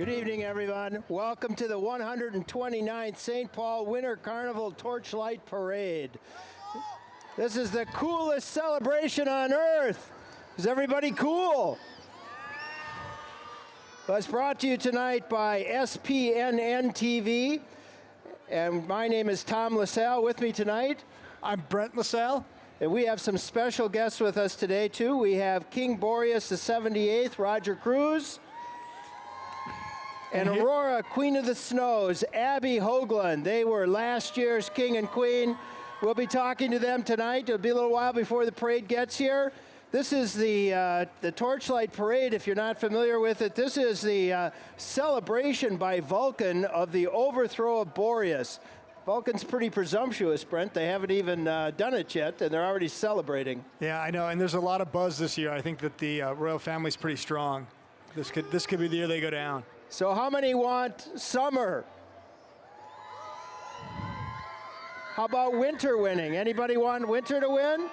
Good evening, everyone. Welcome to the 129th St. Paul Winter Carnival Torchlight Parade. This is the coolest celebration on earth. Is everybody cool? Well, it's brought to you tonight by SPNN TV. And my name is Tom LaSalle. With me tonight, I'm Brent LaSalle. And we have some special guests with us today, too. We have King Boreas the 78th, Roger Cruz. And Aurora, Queen of the Snows, Abby Hoagland. They were last year's King and Queen. We'll be talking to them tonight. It'll be a little while before the parade gets here. This is the Torchlight Parade, if you're not familiar with it. This is the celebration by Vulcan of the overthrow of Boreas. Vulcan's pretty presumptuous, Brent. They haven't even done it yet, and they're already celebrating. Yeah, I know, and there's a lot of buzz this year. I think that the royal family's pretty strong. This could be the year they go down. So how many want summer? How about winter winning? Anybody want winter to win? Boy, we have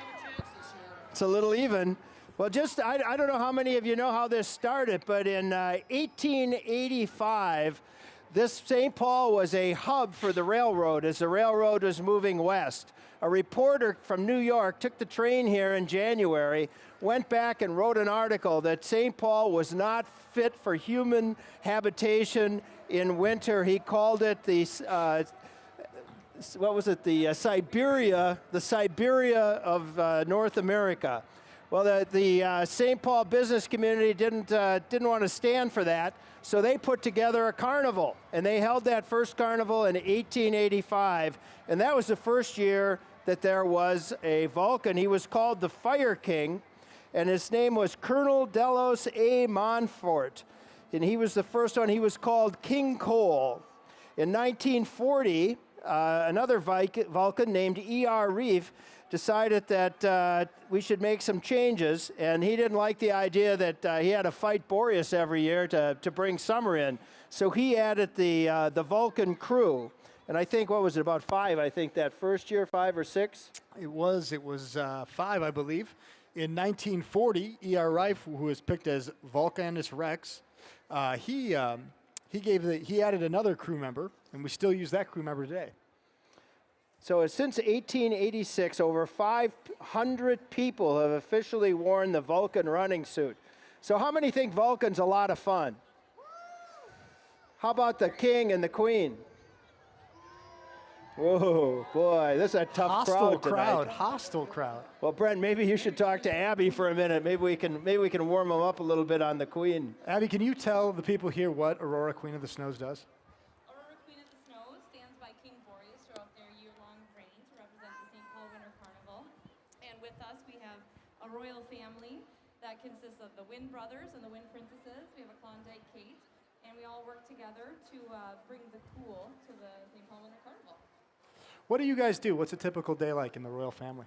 a chance this year. It's a little even. Well, I don't know how many of you know how this started, but in 1885, this St. Paul was a hub for the railroad as the railroad was moving west. A reporter from New York took the train here in January, went back and wrote an article that St. Paul was not fit for human habitation in winter. He called it the Siberia of North America. Well, the St. Paul business community didn't want to stand for that, so they put together a carnival, and they held that first carnival in 1885, and that was the first year that there was a Vulcan. He was called the Fire King, and his name was Colonel Delos A. Montfort, and he was the first one. He was called King Cole. In 1940, another Vulcan named E.R. Reef decided that we should make some changes, and he didn't like the idea that he had to fight Boreas every year to bring summer in. So he added the Vulcan crew. And I think, what was it, about 5, I think, that first year, 5 or 6? It was 5, I believe. In 1940, E.R. Reif, who was picked as Vulcanus Rex, he added another crew member, and we still use that crew member today. So since 1886, over 500 people have officially worn the Vulcan running suit. So how many think Vulcan's a lot of fun? How about the king and the queen? Whoa, boy, this is a tough crowd tonight. Hostile crowd. Well, Brent, maybe you should talk to Abby for a minute. Maybe we can warm them up a little bit on the queen. Abby, can you tell the people here what Aurora, Queen of the Snows does? Aurora, Queen of the Snows stands by King Boreas throughout their year-long reign to represent the St. Paul Winter Carnival. And with us, we have a royal family that consists of the Wind Brothers and the Wind Princesses. We have a Klondike Kate, and we all work together to bring the cool to the St. Paul Winter Carnival. What do you guys do? What's a typical day like in the royal family?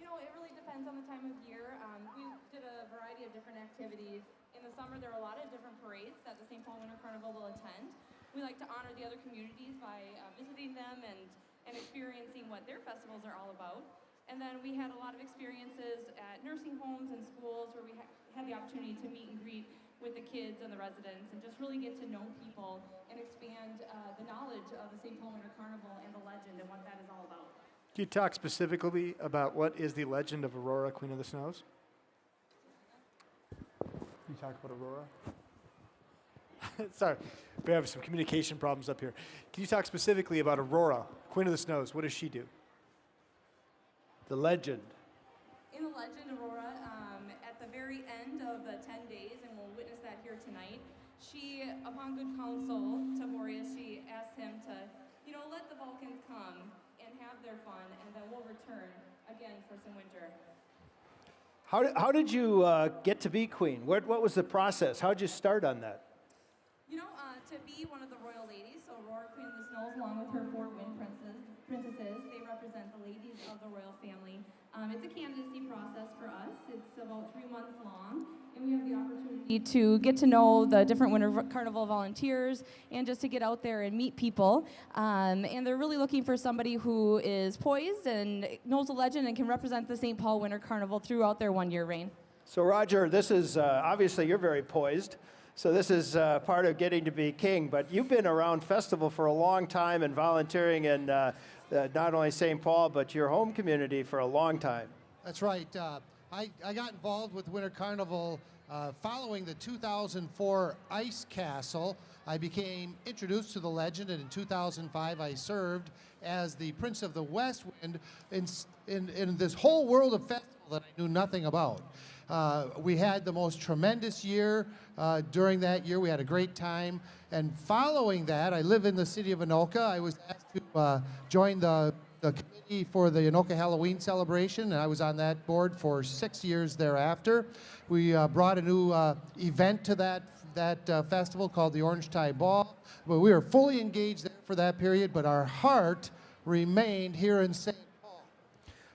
You know, it really depends on the time of year. We did a variety of different activities. In the summer, there are a lot of different parades that the St. Paul Winter Carnival will attend. We like to honor the other communities by visiting them and experiencing what their festivals are all about. And then we had a lot of experiences at nursing homes and schools where we had the opportunity to meet and greet with the kids and the residents and just really get to know people and expand the knowledge of the St. Paul Winter Carnival and the legend and what that is all about. Can you talk specifically about what is the legend of Aurora, Queen of the Snows? Can you talk about Aurora? Sorry, we have some communication problems up here. Can you talk specifically about Aurora, Queen of the Snows? What does she do? The legend. In the legend, Aurora, at the very end of the 10 days, and we'll witness that here tonight, she, upon good counsel to Boreas, she asked him to, let the Vulcans come and have their fun, and then we'll return again for some winter. How did you get to be queen? What was the process? How did you start on that? To be one of the royal ladies, so Aurora, Queen of the Snows, along with her 4 wind princesses, they represent the ladies of the royal family. It's a candidacy process for us. It's about 3 months long, and we have the opportunity to get to know the different Winter Carnival volunteers and just to get out there and meet people. And they're really looking for somebody who is poised and knows the legend and can represent the St. Paul Winter Carnival throughout their 1-year reign. So Roger, this is, obviously you're very poised. So this is part of getting to be king, but you've been around festival for a long time and volunteering in not only St. Paul, but your home community for a long time. That's right. I got involved with Winter Carnival following the 2004 Ice Castle. I became introduced to the legend, and in 2005 I served as the Prince of the West Wind in this whole world of festival that I knew nothing about. We had the most tremendous year during that year. We had a great time. And following that, I live in the city of Anoka. I was asked to join the committee for the Anoka Halloween celebration, and I was on that board for 6 years thereafter. We brought a new event to that festival called the Orange Tie Ball. But we were fully engaged there for that period, but our heart remained here in St. Paul.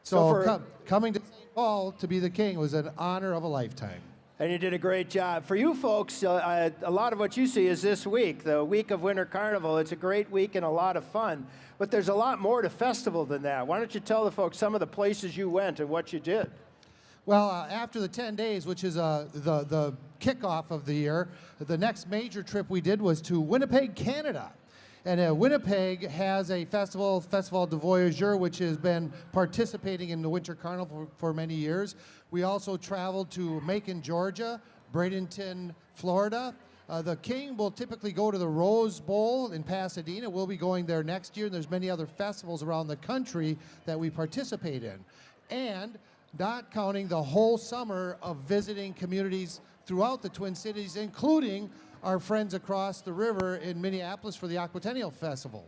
So coming to St. Paul to be the king was an honor of a lifetime. And you did a great job. For you folks, a lot of what you see is this week, the week of Winter Carnival. It's a great week and a lot of fun. But there's a lot more to festival than that. Why don't you tell the folks some of the places you went and what you did? Well, after the 10 days, which is the kickoff of the year, the next major trip we did was to Winnipeg, Canada. And Winnipeg has a Festival de Voyageurs, which has been participating in the Winter Carnival for many years. We also traveled to Macon, Georgia, Bradenton, Florida. The king will typically go to the Rose Bowl in Pasadena. We'll be going there next year. And there's many other festivals around the country that we participate in. And not counting the whole summer of visiting communities throughout the Twin Cities, including our friends across the river in Minneapolis for the Aquatennial Festival.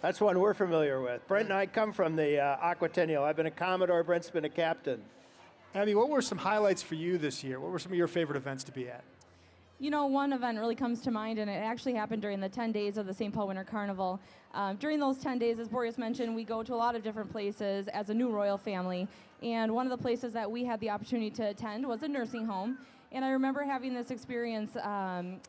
That's one we're familiar with. Brent and I come from the Aquatennial. I've been a Commodore, Brent's been a captain. Abby, what were some highlights for you this year? What were some of your favorite events to be at? You know, one event really comes to mind, and it actually happened during the 10 days of the St. Paul Winter Carnival. During those 10 days, as Boreas mentioned, we go to a lot of different places as a new royal family. And one of the places that we had the opportunity to attend was a nursing home. And I remember having this experience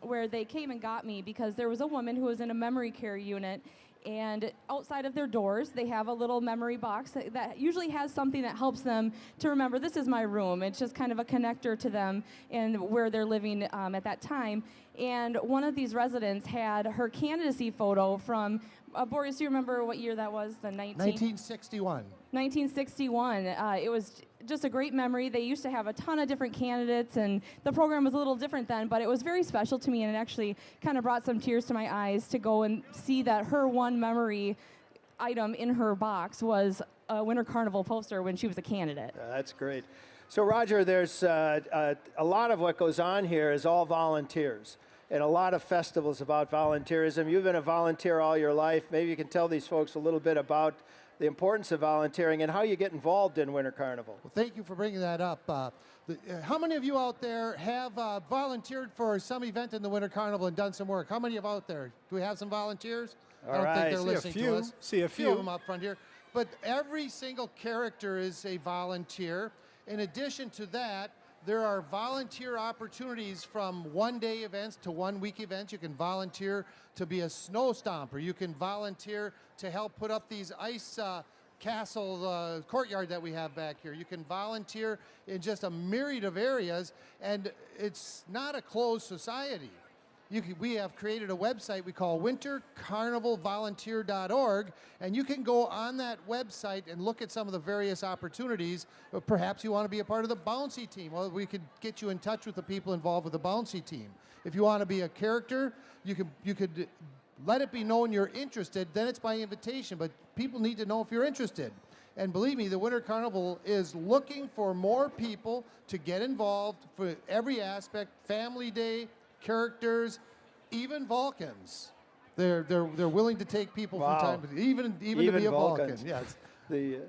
where they came and got me because there was a woman who was in a memory care unit, and outside of their doors, they have a little memory box that usually has something that helps them to remember, this is my room. It's just kind of a connector to them and where they're living at that time. And one of these residents had her candidacy photo from, Boris, do you remember what year that was? 1961. 1961. It was just a great memory. They used to have a ton of different candidates, and the program was a little different then, but it was very special to me, and it actually kind of brought some tears to my eyes to go and see that her one memory item in her box was a Winter Carnival poster when she was a candidate. That's great. So Roger, there's a lot of what goes on here is all volunteers, and a lot of festivals about volunteerism. You've been a volunteer all your life. Maybe you can tell these folks a little bit about the importance of volunteering and how you get involved in Winter Carnival. Well, thank you for bringing that up. How many of you out there have volunteered for some event in the Winter Carnival and done some work? How many of you out there? Do we have some volunteers? All I don't right. think they're See listening a few. to us. See a of few. them up front here. But every single character is a volunteer. In addition to that, there are volunteer opportunities from one-day events to one-week events. You can volunteer to be a snow stomper. You can volunteer to help put up these ice castle courtyard that we have back here. You can volunteer in just a myriad of areas, and it's not a closed society. We have created a website we call wintercarnivalvolunteer.org, and you can go on that website and look at some of the various opportunities. Perhaps you want to be a part of the bouncy team. Well, we could get you in touch with the people involved with the bouncy team. If you want to be a character, you could let it be known you're interested. Then it's by invitation, but people need to know if you're interested. And believe me, the Winter Carnival is looking for more people to get involved for every aspect, family day, characters, even Vulcans. They're willing to take people Wow. from time to even to be a Vulcans. Vulcan. Yes.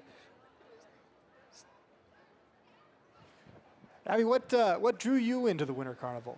Abby, what drew you into the Winter Carnival?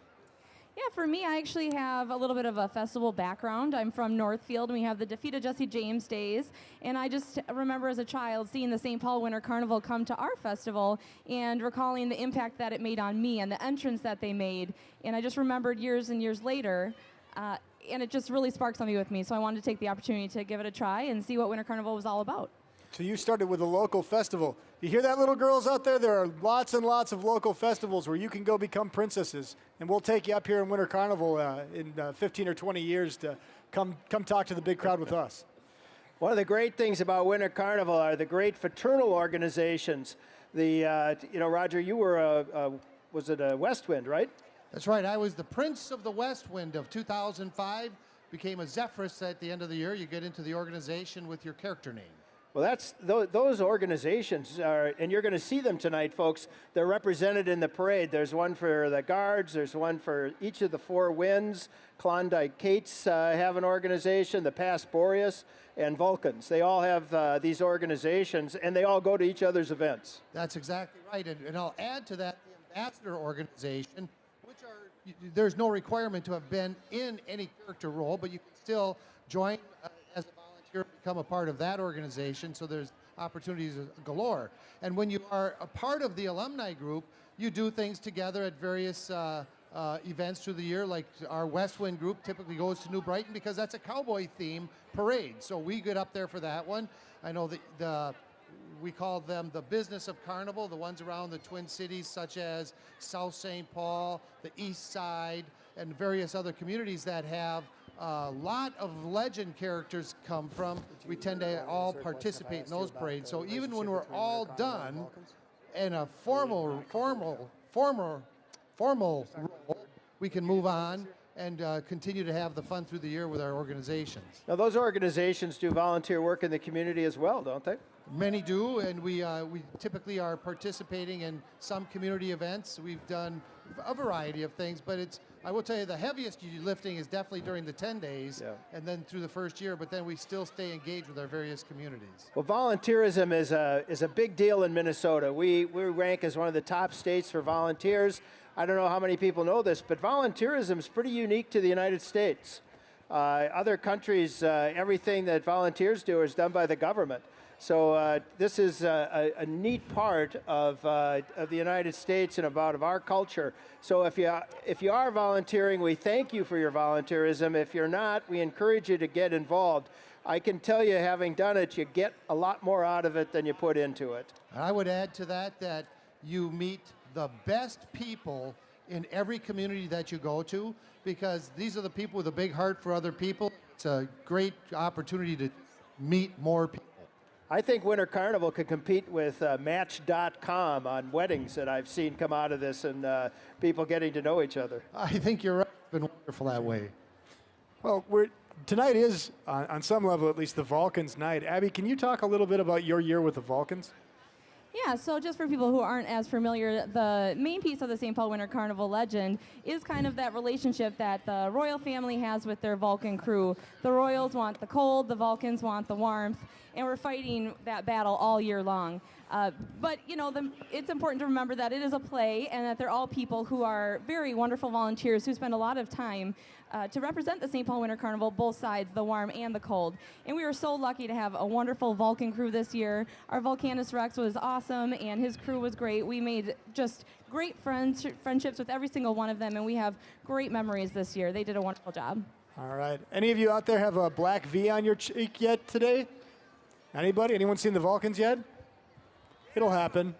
Yeah, for me, I actually have a little bit of a festival background. I'm from Northfield, and we have the Defeat of Jesse James days. And I just remember as a child seeing the St. Paul Winter Carnival come to our festival and recalling the impact that it made on me and the entrance that they made. And I just remembered years and years later, and it just really sparked something with me. So I wanted to take the opportunity to give it a try and see what Winter Carnival was all about. So you started with a local festival. You hear that, little girls out there? There are lots and lots of local festivals where you can go become princesses. And we'll take you up here in Winter Carnival in 15 or 20 years to come talk to the big crowd with us. One of the great things about Winter Carnival are the great fraternal organizations. Roger, you were was it a West Wind, right? That's right. I was the Prince of the West Wind of 2005. Became a Zephyrus at the end of the year. You get into the organization with your character name. Well, those organizations are, and you're going to see them tonight, folks. They're represented in the parade. There's one for the Guards. There's one for each of the four winds. Klondike Kates have an organization. The Past Boreas and Vulcans. They all have these organizations, and they all go to each other's events. That's exactly right. And I'll add to that the ambassador organization, which there's no requirement to have been in any character role, but you can still join as a volunteer, become a part of that organization, so there's opportunities galore. And when you are a part of the alumni group, you do things together at various events through the year, like our West Wind group typically goes to New Brighton because that's a cowboy theme parade. So we get up there for that one. I know we call them the Business of Carnival, the ones around the Twin Cities, such as South St. Paul, the East Side, and various other communities that have a lot of legend characters come from. We tend to all participate in those parades. So even when we're all done in a formal role, we can move on and continue to have the fun through the year with our organizations. Now, those organizations do volunteer work in the community as well, don't they? Many do, and we typically are participating in some community events. We've done a variety of things, but I will tell you the heaviest lifting is definitely during the 10 days and then through the first year, but then we still stay engaged with our various communities. Well, volunteerism is a big deal in Minnesota. We rank as one of the top states for volunteers. I don't know how many people know this, but volunteerism is pretty unique to the United States. Other countries, everything that volunteers do is done by the government. So this is a neat part of the United States and of our culture. So if you are volunteering, we thank you for your volunteerism. If you're not, we encourage you to get involved. I can tell you, having done it, you get a lot more out of it than you put into it. I would add to that you meet the best people in every community that you go to, because these are the people with a big heart for other people. It's a great opportunity to meet more people. I think Winter Carnival could compete with Match.com on weddings that I've seen come out of this, and people getting to know each other. I think you're right. It's been wonderful that way. Well, tonight is, on some level at least, the Vulcans' night. Abby, can you talk a little bit about your year with the Vulcans? Yeah, so just for people who aren't as familiar, the main piece of the St. Paul Winter Carnival legend is kind of that relationship that the royal family has with their Vulcan crew. The royals want the cold, the Vulcans want the warmth, and we're fighting that battle all year long. But, it's important to remember that it is a play and that they're all people who are very wonderful volunteers who spend a lot of time to represent the St. Paul Winter Carnival, both sides, the warm and the cold. And we were so lucky to have a wonderful Vulcan crew this year. Our Vulcanus Rex was awesome, and his crew was great. We made just great friendships with every single one of them, and we have great memories this year. They did a wonderful job. All right. Any of you out there have a black V on your cheek yet today? Anybody? Anyone seen the Vulcans yet? It'll happen.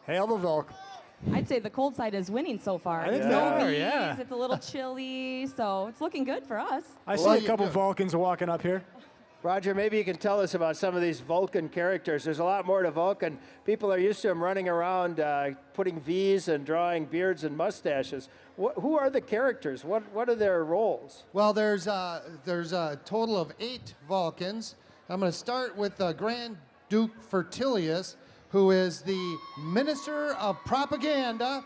Hail the Vulc. I'd say the cold side is winning so far. I think no they are, V's, yeah. It's a little chilly, so it's looking good for us. I see a couple Vulcans walking up here. Roger, maybe you can tell us about some of these Vulcan characters. There's a lot more to Vulcan. People are used to them running around putting V's and drawing beards and mustaches. Who are the characters? What are their roles? Well, there's a total of 8 Vulcans. I'm going to start with Grand Duke Fertilius, who is the Minister of Propaganda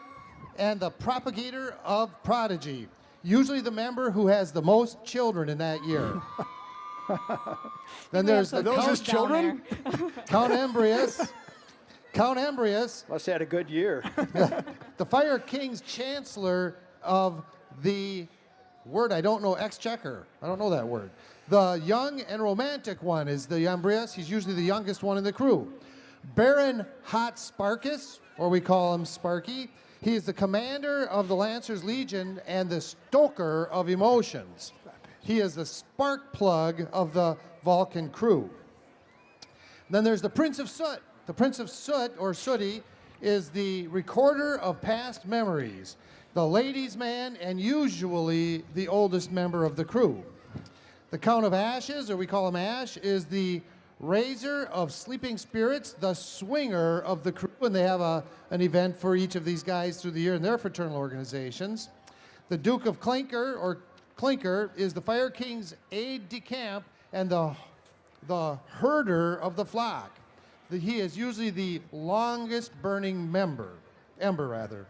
and the Propagator of Prodigy. Usually the member who has the most children in that year. Then there's the those his children? Count Embrius. Count Embrius. Must have had a good year. The Fire King's Chancellor of the word I don't know, Exchequer. I don't know that word. The young and romantic one is the Embrius. He's usually the youngest one in the crew. Baron Hot Sparkus, or we call him Sparky. He is the commander of the Lancers Legion and the stoker of emotions. He is the spark plug of the Vulcan crew. Then there's the Prince of Soot. The Prince of Soot, or Sooty, is the recorder of past memories, the ladies' man, and usually the oldest member of the crew. The Count of Ashes, or we call him Ash, is the raiser of sleeping spirits, the swinger of the crew, and they have an event for each of these guys through the year in their fraternal organizations. The Duke of Clinker, or Clinker, is the Fire King's aide-de-camp and the herder of the flock. He is usually the longest burning ember.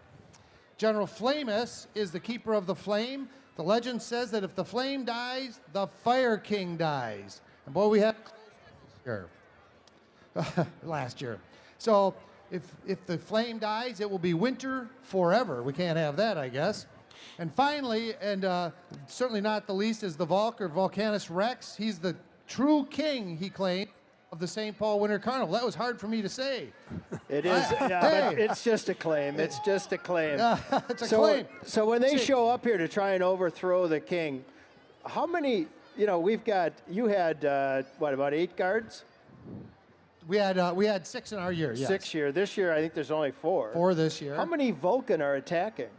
General Flamus is the keeper of the flame. The legend says that if the flame dies, the Fire King dies. And boy, we had here last year. So if the flame dies, it will be winter forever. We can't have that, I guess. And finally, and certainly not the least, is the Vulcan, or Vulcanus Rex. He's the true king, he claimed, of the St. Paul Winter Carnival. That was hard for me to say. It is. But it's just a claim. It's just a claim. It's a claim. So when they show up here to try and overthrow the king, how many? You had about 8 guards? We had 6 in our year. Yes. 6 year. This year, I think there's only 4. 4 this year. How many Vulcan are attacking?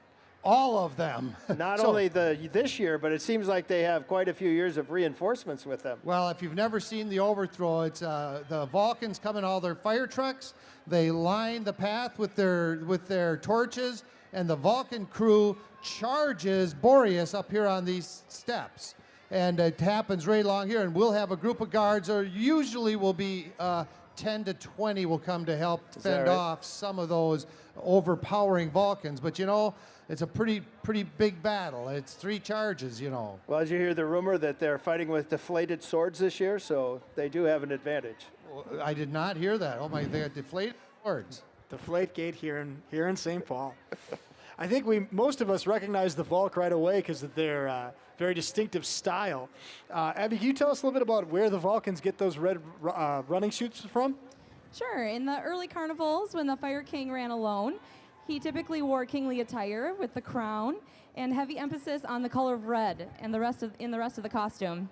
All of them. Not only this year, but it seems like they have quite a few years of reinforcements with them. Well, if you've never seen the Overthrow, it's the Vulcans come in all their fire trucks. They line the path with their torches, and the Vulcan crew charges Boreas up here on these steps. And it happens right along here, and we'll have a group of guards, or usually will be 10 to 20 will come to help fend off some of those overpowering Vulcans. But it's a pretty big battle. It's 3 charges, Well, did you hear the rumor that they're fighting with deflated swords this year? So they do have an advantage. Well, I did not hear that. Oh my, they got deflated swords. Deflategate here in St. Paul. I think most of us recognize the Vulc right away because of their very distinctive style. Abby, can you tell us a little bit about where the Vulcans get those red running shoots from? Sure. In the early carnivals, when the Fire King ran alone, he typically wore kingly attire with the crown and heavy emphasis on the color of red and the rest of the costume.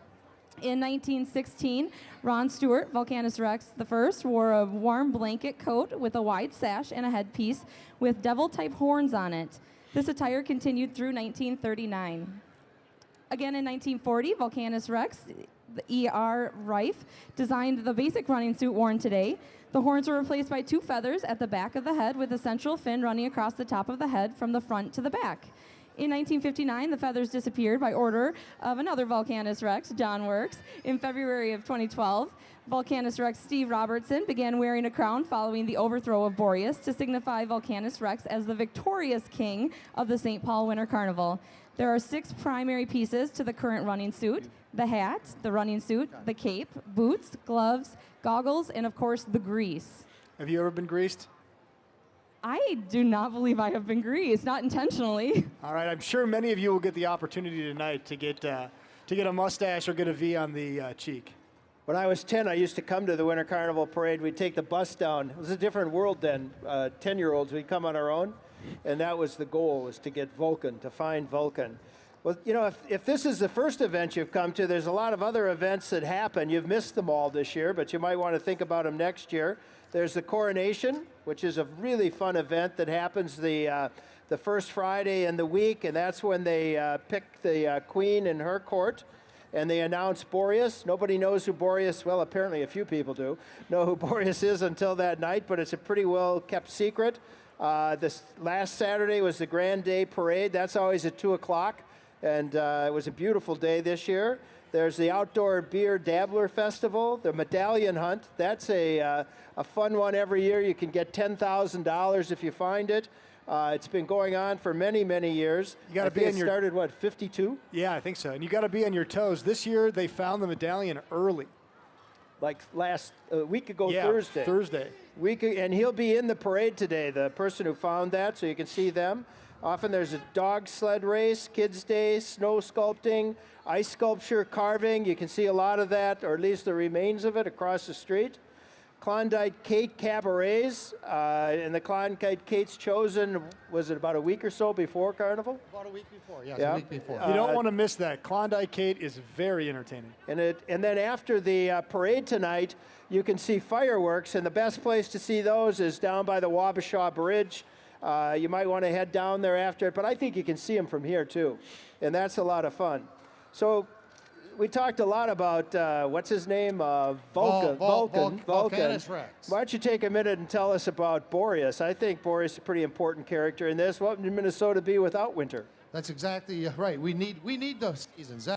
In 1916, Ron Stewart, Vulcanus Rex I, wore a warm blanket coat with a wide sash and a headpiece with devil-type horns on it. This attire continued through 1939. Again in 1940, Vulcanus Rex, the E.R. Rife, designed the basic running suit worn today. The horns were replaced by 2 feathers at the back of the head with a central fin running across the top of the head from the front to the back. In 1959, the feathers disappeared by order of another Vulcanus Rex, John Works. In February of 2012, Vulcanus Rex Steve Robertson began wearing a crown following the overthrow of Boreas to signify Vulcanus Rex as the victorious king of the St. Paul Winter Carnival. There are 6 primary pieces to the current running suit: the hat, the running suit, the cape, boots, gloves, goggles, and of course the grease. Have you ever been greased? I do not believe I have been greased, not intentionally. All right, I'm sure many of you will get the opportunity tonight to get a mustache or get a V on the cheek. When I was 10, I used to come to the Winter Carnival Parade. We'd take the bus down. It was a different world then. 10-year-olds, we'd come on our own, and that was the goal, was to get Vulcan, to find Vulcan. Well, if this is the first event you've come to, there's a lot of other events that happen. You've missed them all this year, but you might want to think about them next year. There's the coronation, which is a really fun event that happens the first Friday in the week, and that's when they pick the queen in her court, and they announce Boreas. Nobody knows who Boreas, well, apparently a few people do, know who Boreas is until that night, but it's a pretty well-kept secret. This last Saturday was the Grand Day Parade. That's always at 2 o'clock, and it was a beautiful day this year. There's the Outdoor Beer Dabbler Festival, the Medallion Hunt. That's a fun one every year. You can get $10,000 if you find it. It's been going on for many, many years. You got to be on your started 52? Yeah, I think so. And you got to be on your toes. This year they found the medallion early. Like last week ago, yeah, Thursday. Thursday. And he'll be in the parade today, the person who found that, so you can see them. Often there's a dog sled race, kids' day, snow sculpting, ice sculpture, carving. You can see a lot of that, or at least the remains of it, across the street. Klondike Kate cabarets, and the Klondike Kate's chosen, was it about a week or so before Carnival? About a week before, yes, Yeah. a week before. You don't want to miss that. Klondike Kate is very entertaining. And then after the parade tonight, you can see fireworks, and the best place to see those is down by the Wabasha Bridge. You might want to head down there after it, but I think you can see them from here too, and that's a lot of fun. So we talked a lot about, what's his name? Vulcan. Vulcanus Rex. Why don't you take a minute and tell us about Boreas? I think Boreas is a pretty important character in this. What would Minnesota be without winter? That's exactly right. We need those seasons.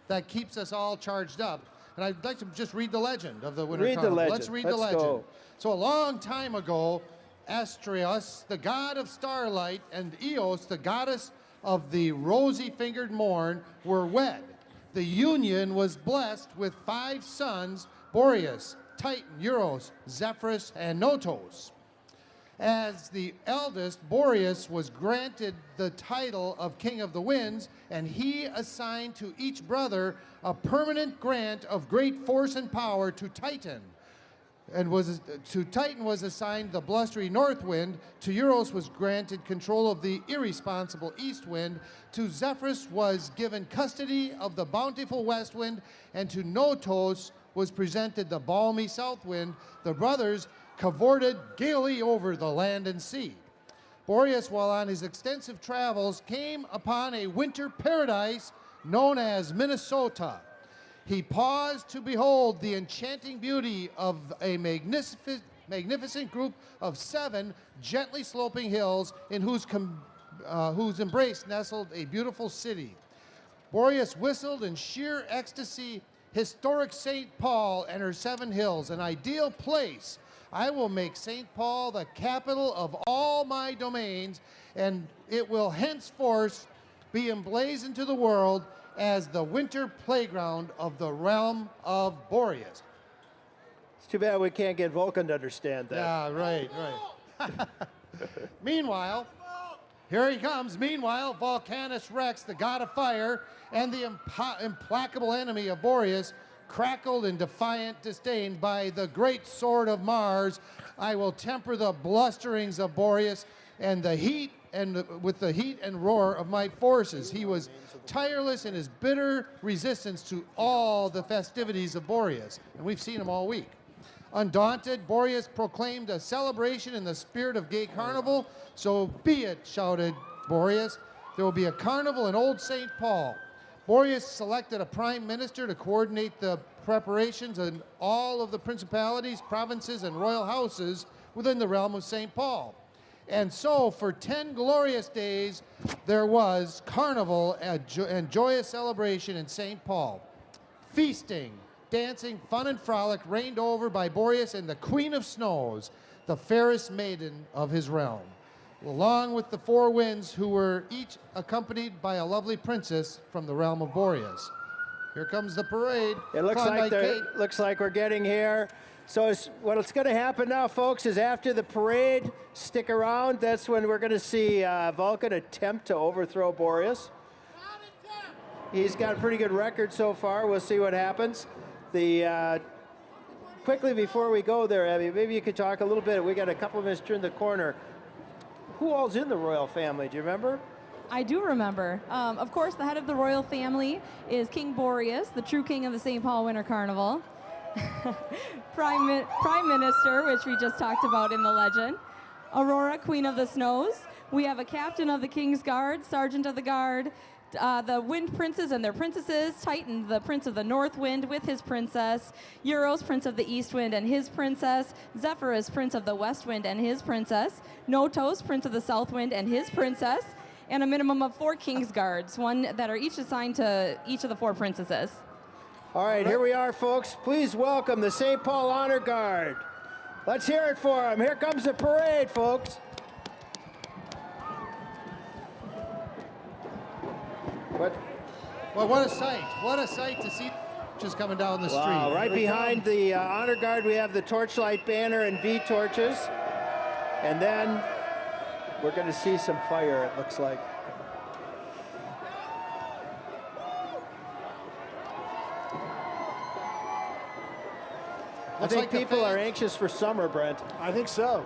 That keeps us all charged up. And I'd like to just read the legend of the Winter Read the Carnival. legend. Let's read the Let's legend. go. So a long time ago, Astraeus, the god of starlight, and Eos, the goddess of the rosy-fingered morn, were wed. The union was blessed with 5 sons, Boreas, Titan, Euros, Zephyrus, and Notos. As the eldest, Boreas was granted the title of King of the Winds, and he assigned to each brother a permanent grant of great force and power to Titan. And to Titan was assigned the blustery north wind, to Euros was granted control of the irresponsible east wind, to Zephyrus was given custody of the bountiful west wind, and to Notos was presented the balmy south wind. The brothers cavorted gaily over the land and sea. Boreas, while on his extensive travels, came upon a winter paradise known as Minnesota. He paused to behold the enchanting beauty of a magnificent group of 7 gently sloping hills in whose embrace nestled a beautiful city. Boreas whistled in sheer ecstasy, historic St. Paul and her 7 hills, an ideal place. I will make St. Paul the capital of all my domains, and it will henceforth be emblazoned to the world as the winter playground of the realm of Boreas. It's too bad we can't get Vulcan to understand that. Yeah, right. Meanwhile, here he comes. Meanwhile, Vulcanus Rex, the god of fire, and the implacable enemy of Boreas, crackled in defiant disdain. By the great sword of Mars, I will temper the blusterings of Boreas and the heat with the heat and roar of my forces. He was tireless in his bitter resistance to all the festivities of Boreas, and we've seen him all week. Undaunted, Boreas proclaimed a celebration in the spirit of gay carnival. So be it, shouted Boreas. There will be a carnival in Old St. Paul. Boreas selected a prime minister to coordinate the preparations in all of the principalities, provinces, and royal houses within the realm of St. Paul. And so for 10 glorious days, there was carnival and joyous celebration in St. Paul. Feasting, dancing, fun, and frolic reigned over by Boreas and the Queen of Snows, the fairest maiden of his realm, along with the 4 winds, who were each accompanied by a lovely princess from the realm of Boreas. Here comes the parade. It looks like we're getting here. So what's going to happen now, folks, is after the parade, stick around. That's when we're going to see Vulcan attempt to overthrow Boreas. He's got a pretty good record so far. We'll see what happens. Quickly before we go there, Abby, maybe you could talk a little bit. We got a couple of minutes to turn the corner. Who all's in the royal family? Do you remember? I do remember. Of course, the head of the royal family is King Boreas, the true king of the St. Paul Winter Carnival. Prime Minister, which we just talked about in the legend. Aurora, Queen of the Snows. We have a captain of the King's Guard, sergeant of the guard, the Wind Princes and their princesses, Titan, the Prince of the North Wind with his princess, Euros, Prince of the East Wind and his princess, Zephyrus, Prince of the West Wind and his princess, Notos, Prince of the South Wind and his princess, and a minimum of 4 King's Guards, one that are each assigned to each of the 4 princesses. All right, here we are, folks. Please welcome the St. Paul Honor Guard. Let's hear it for them. Here comes the parade, folks. Well, what a sight. What a sight to see just coming down the street. Wow, right behind the Honor Guard, we have the Torchlight banner and V torches. And then we're going to see some fire, it looks like. I think people are anxious for summer, Brent. I think so.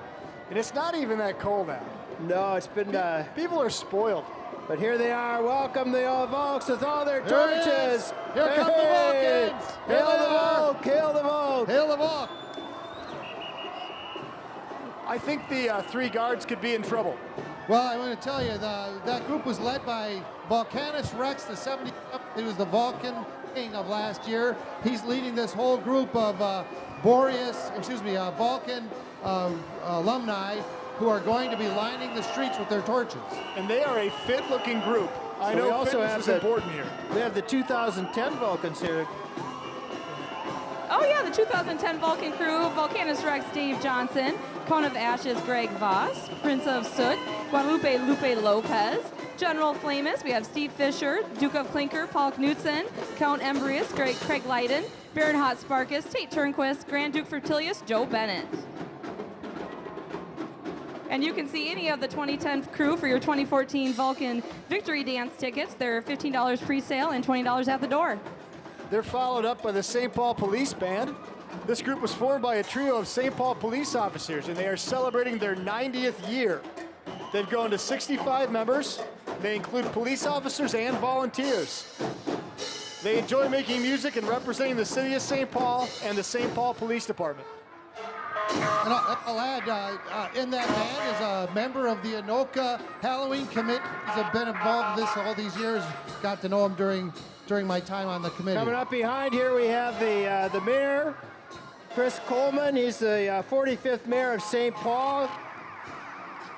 And it's not even that cold out. No, it's been... people are spoiled. But here they are. Welcome the old Volks with all their torches. Here come the Vulcans. Hail the Volk! Hail the Volk! Hail the Volk! I think the 3 guards could be in trouble. Well, I want to tell you, that group was led by Vulcanus Rex, the 70. He was the Vulcan king of last year. He's leading this whole group of Vulcan alumni who are going to be lining the streets with their torches. And they are a fit-looking group. I know also fitness is important here. We have the 2010 Vulcans here. Oh yeah, the 2010 Vulcan crew, Vulcanus Rex Dave Johnson, Cone of Ashes Greg Voss, Prince of Soot, Guadalupe Lupe Lopez, General Flamus, we have Steve Fisher, Duke of Clinker, Paul Knudsen, Count Embrius, Craig Leiden, Baron Hot Sparkus, Tate Turnquist, Grand Duke Fertilius, Joe Bennett. And you can see any of the 2010 crew for your 2014 Vulcan Victory Dance tickets. They're $15 pre-sale and $20 at the door. They're followed up by the St. Paul Police Band. This group was formed by a trio of St. Paul police officers, and they are celebrating their 90th year. They've grown to 65 members. They include police officers and volunteers. They enjoy making music and representing the city of St. Paul and the St. Paul Police Department. And I'll add, in that band is a member of the Anoka Halloween Committee. He's been involved in this all these years. Got to know him during my time on the committee. Coming up behind here, we have the mayor, Chris Coleman. He's the 45th mayor of St. Paul.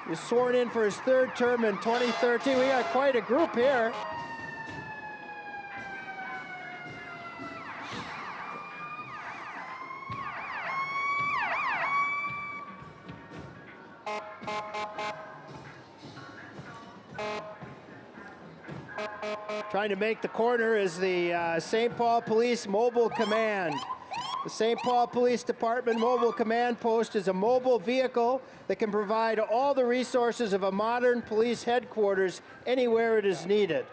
He's sworn in for his 3rd term in 2013. We got quite a group here. Trying to make the corner is the St. Paul Police Mobile Command. The St. Paul Police Department Mobile Command Post is a mobile vehicle that can provide all the resources of a modern police headquarters anywhere it is needed.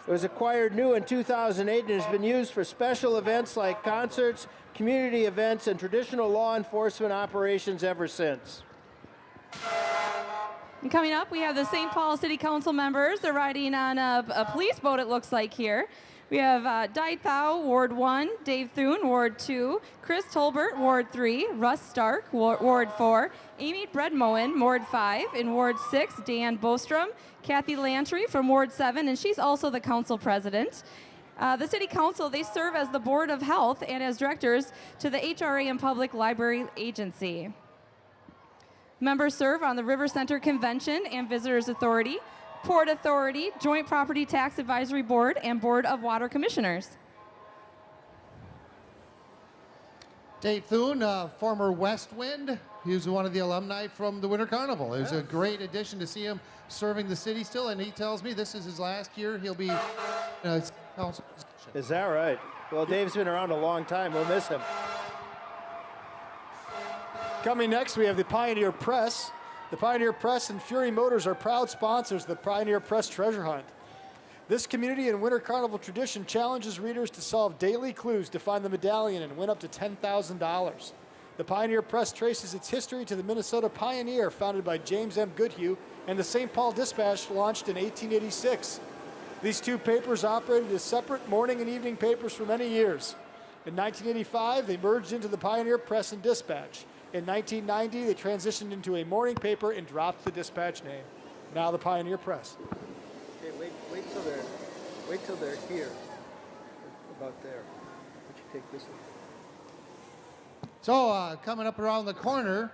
It was acquired new in 2008 and has been used for special events like concerts, community events, and traditional law enforcement operations ever since. And coming up, we have the St. Paul City Council members. They're riding on a police boat, it looks like here. We have Dai Thao, Ward 1, Dave Thune, Ward 2, Chris Tolbert, Ward 3, Russ Stark, Ward 4, Amy Bredmoen, Ward 5, in Ward 6, Dan Bostrom, Kathy Lantry from Ward 7, and she's also the council president. The City Council, they serve as the Board of Health and as directors to the HRA and Public Library Agency. Members serve on the River Center Convention and Visitors Authority, Port Authority, Joint Property Tax Advisory Board, and Board of Water Commissioners. Dave Thune, former West Wind. He was one of the alumni from the Winter Carnival. It was a great addition to see him serving the city still, and he tells me this is his last year. He'll be council position. Is that right? Well, Dave's been around a long time. We'll miss him. Coming next, we have the Pioneer Press. The Pioneer Press and Fury Motors are proud sponsors of the Pioneer Press Treasure Hunt. This community and Winter Carnival tradition challenges readers to solve daily clues to find the medallion and win up to $10,000. The Pioneer Press traces its history to the Minnesota Pioneer, founded by James M. Goodhue, and the St. Paul Dispatch, launched in 1886. These two papers operated as separate morning and evening papers for many years. In 1985, they merged into the Pioneer Press and Dispatch. In 1990, they transitioned into a morning paper and dropped the Dispatch name. Now the Pioneer Press. Okay, wait till they're here. About there. Why don't you take this one? So coming up around the corner,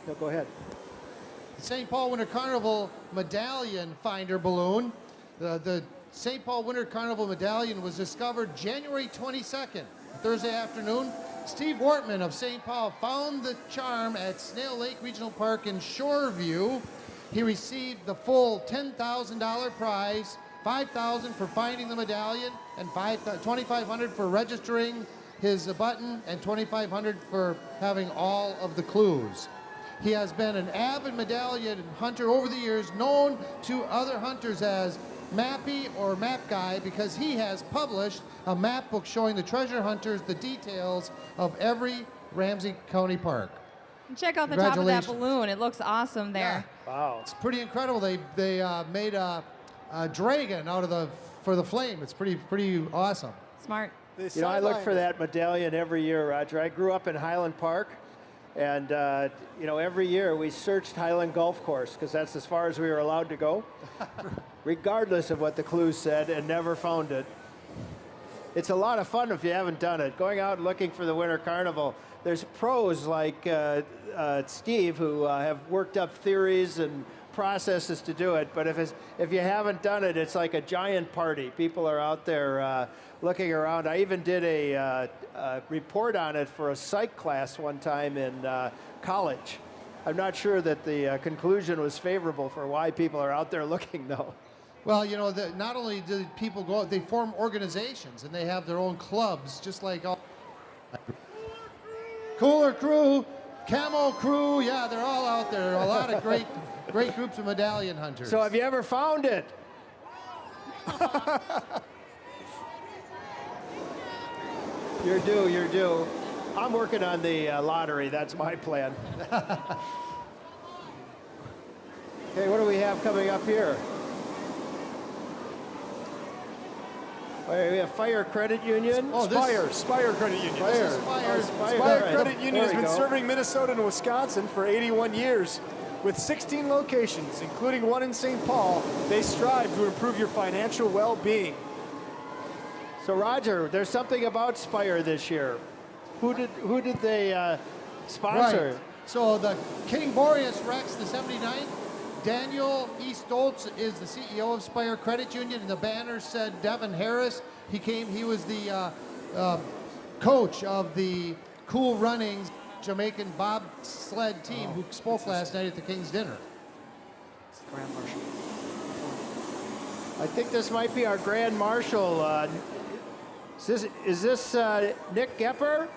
No, go ahead. the St. Paul Winter Carnival Medallion Finder Balloon. The St. Paul Winter Carnival Medallion was discovered January 22nd, Thursday afternoon. Steve Wortman of St. Paul found the charm at Snail Lake Regional Park in Shoreview. He received the full $10,000 prize, $5,000 for finding the medallion, and $2,500 for registering his button, and $2,500 for having all of the clues. He has been an avid medallion hunter over the years, known to other hunters as Mappy or Map Guy, because he has published a map book showing the treasure hunters the details of every Ramsey County park. Check out the top of that Congratulations. balloon. It looks awesome there. Wow. It's pretty incredible. They made a dragon out of for the flame. It's pretty awesome. Smart. You know, I look for that medallion every year, Roger. I grew up in Highland Park, and you know, every year we searched Highland Golf Course because that's as far as we were allowed to go, regardless of what the clues said, and never found it. It's a lot of fun if you haven't done it. Going out and looking for the Winter Carnival. There's pros like Steve who have worked up theories and processes to do it, but if you haven't done it, it's like a giant party. People are out there looking around. I even did a report on it for a psych class one time in college. I'm not sure that the conclusion was favorable for why people are out there looking, though. Well, you know, not only do people go out, they form organizations and they have their own clubs, just like all. Cooler Crew, Camo Crew, yeah, they're all out there. A lot of great groups of medallion hunters. So have you ever found it? You're due. I'm working on the lottery. That's my plan. Okay, what do we have coming up here? We have Fire Credit Union. Oh, Spire Credit Union. Spire Credit Union has There we been go. serving Minnesota and Wisconsin for 81 years. With 16 locations, including one in St. Paul, they strive to improve your financial well-being. So Roger, there's something about Spire this year. Who did they sponsor? Right. So the King Boreas Rex, the 79th, Daniel E. Stoltz is the CEO of Spire Credit Union, and the banner said Devin Harris. He was the coach of the Cool Runnings Jamaican bobsled team who spoke last night at the King's dinner. Grand Marshal. I think this might be our Grand Marshal. Is this Nick Gepper?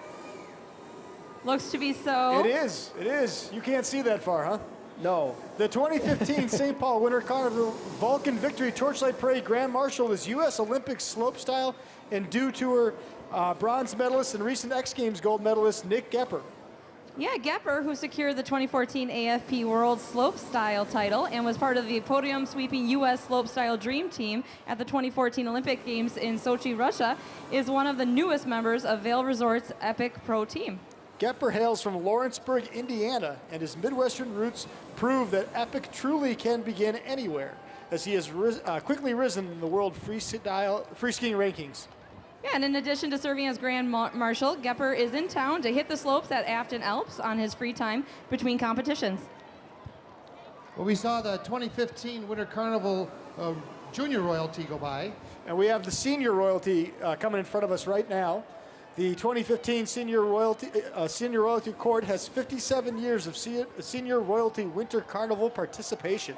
Looks to be so. It is. You can't see that far, huh? No. The 2015 St. Paul Winter Carnival Vulcan Victory Torchlight Parade Grand Marshal is U.S. Olympic slopestyle and Dew Tour bronze medalist and recent X Games gold medalist Nick Gepper. Yeah, Gepper, who secured the 2014 AFP World Slopestyle title and was part of the podium-sweeping U.S. Slopestyle Dream Team at the 2014 Olympic Games in Sochi, Russia, is one of the newest members of Vail Resorts' Epic Pro Team. Gepper hails from Lawrenceburg, Indiana, and his Midwestern roots prove that Epic truly can begin anywhere, as he has quickly risen in the world free skiing rankings. Yeah, and in addition to serving as Grand Marshal, Gepper is in town to hit the slopes at Afton Alps on his free time between competitions. Well, we saw the 2015 Winter Carnival Junior Royalty go by. And we have the Senior Royalty coming in front of us right now. The 2015 Senior Royalty Court has 57 years of Senior Royalty Winter Carnival participation.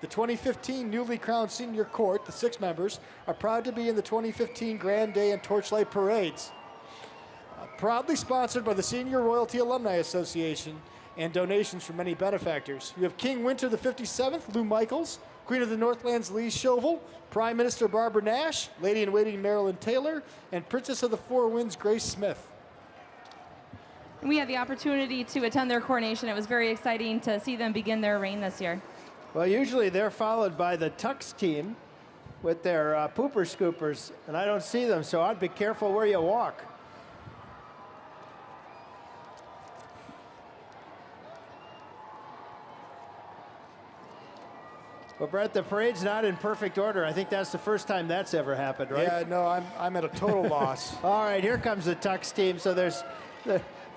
The 2015 newly crowned Senior Court, the 6 members, are proud to be in the 2015 Grand Day and Torchlight Parades. Proudly sponsored by the Senior Royalty Alumni Association and donations from many benefactors. You have King Winter the 57th, Lou Michaels, Queen of the Northlands Lee Chauvel, Prime Minister Barbara Nash, Lady-in-Waiting Marilyn Taylor, and Princess of the Four Winds Grace Smith. And we had the opportunity to attend their coronation. It was very exciting to see them begin their reign this year. Well, usually they're followed by the Tux team with their pooper scoopers, and I don't see them, so I'd be careful where you walk. But Brett, the parade's not in perfect order. I think that's the first time that's ever happened, right? Yeah, no, I'm at a total loss. All right, here comes the Tux team, so there's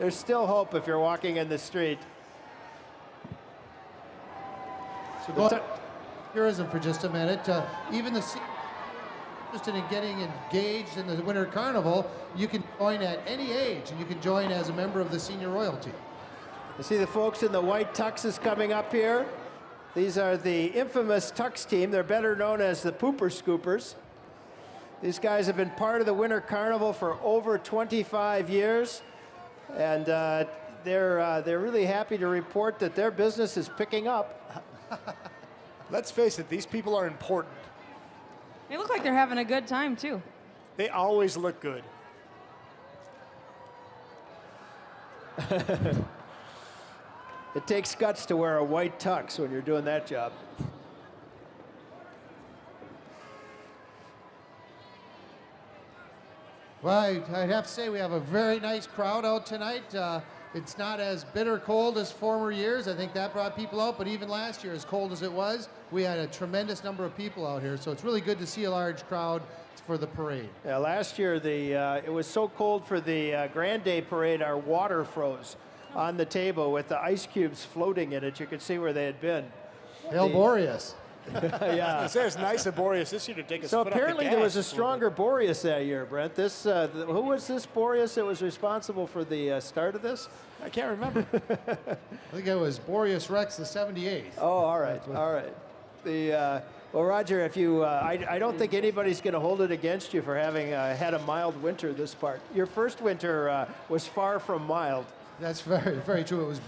still hope if you're walking in the street. So go to tourism for just a minute. Even the interested in getting engaged in the Winter Carnival, you can join at any age, and you can join as a member of the Senior Royalty. You see the folks in the white tuxes coming up here? These are the infamous Tux team. They're better known as the Pooper Scoopers. These guys have been part of the Winter Carnival for over 25 years. And they're really happy to report that their business is picking up. Let's face it, these people are important. They look like they're having a good time, too. They always look good. It takes guts to wear a white tux when you're doing that job. Well, I'd have to say we have a very nice crowd out tonight. It's not as bitter cold as former years. I think that brought people out, but even last year, as cold as it was, we had a tremendous number of people out here. So it's really good to see a large crowd for the parade. Yeah, last year it was so cold for the Grand Day parade, our water froze on the table with the ice cubes floating in it. You could see where they had been. Hail Boreas. Yeah. It says nice of Boreas this year to take us. So apparently there was a stronger Boreas that year, Brent. Who was this Boreas that was responsible for the start of this? I can't remember. I think it was Boreas Rex the 78th. Oh, all right, all right. Well, Roger, if you, I don't think anybody's going to hold it against you for having had a mild winter this part. Your first winter was far from mild. That's very, very true. It was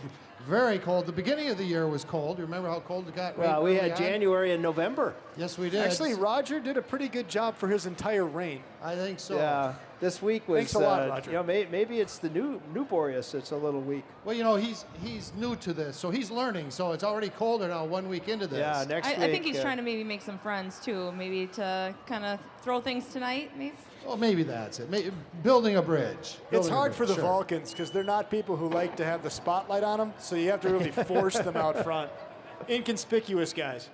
very cold. The beginning of the year was cold. You remember how cold it got? Well, we had on? January and November. Yes, we did. Actually, Roger did a pretty good job for his entire reign. I think so. Yeah, this week was. Thanks a lot, Roger. You know, maybe it's the new Boreas that's a little weak. Well, you know, he's new to this, so he's learning. So it's already colder now, 1 week into this. Yeah, next week. I think he's trying to maybe make some friends, too. Maybe to kind of throw things tonight, maybe. Well, maybe that's it. Building a bridge. It's Building a hard bridge, for the sure. Vulcans because they're not people who like to have the spotlight on them, so you have to really force them out front. Inconspicuous guys.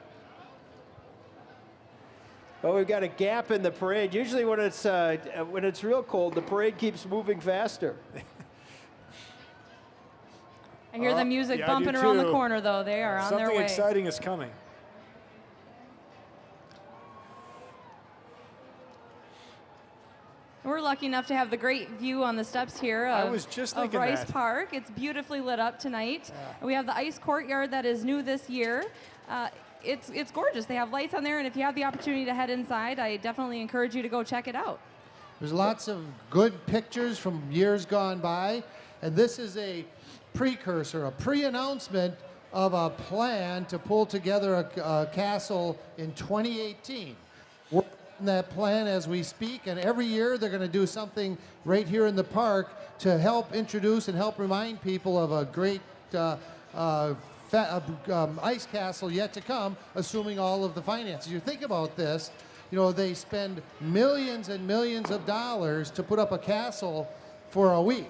Well, we've got a gap in the parade. Usually when it's real cold, the parade keeps moving faster. I hear the music yeah, I do bumping around the too. corner, though. They are on their Something way. exciting is coming. We're lucky enough to have the great view on the steps here I of, was just of thinking Rice that. Park. It's beautifully lit up tonight. We have the ice courtyard that is new this year. It's gorgeous. They have lights on there, and if you have the opportunity to head inside, I definitely encourage you to go check it out. There's lots of good pictures from years gone by, and this is a precursor, a pre-announcement of a plan to pull together a castle in 2018. We're on that plan as we speak, and every year they're going to do something right here in the park to help introduce and help remind people of a great ice castle yet to come, assuming all of the finances. You think about this, you know, they spend millions and millions of dollars to put up a castle for a week.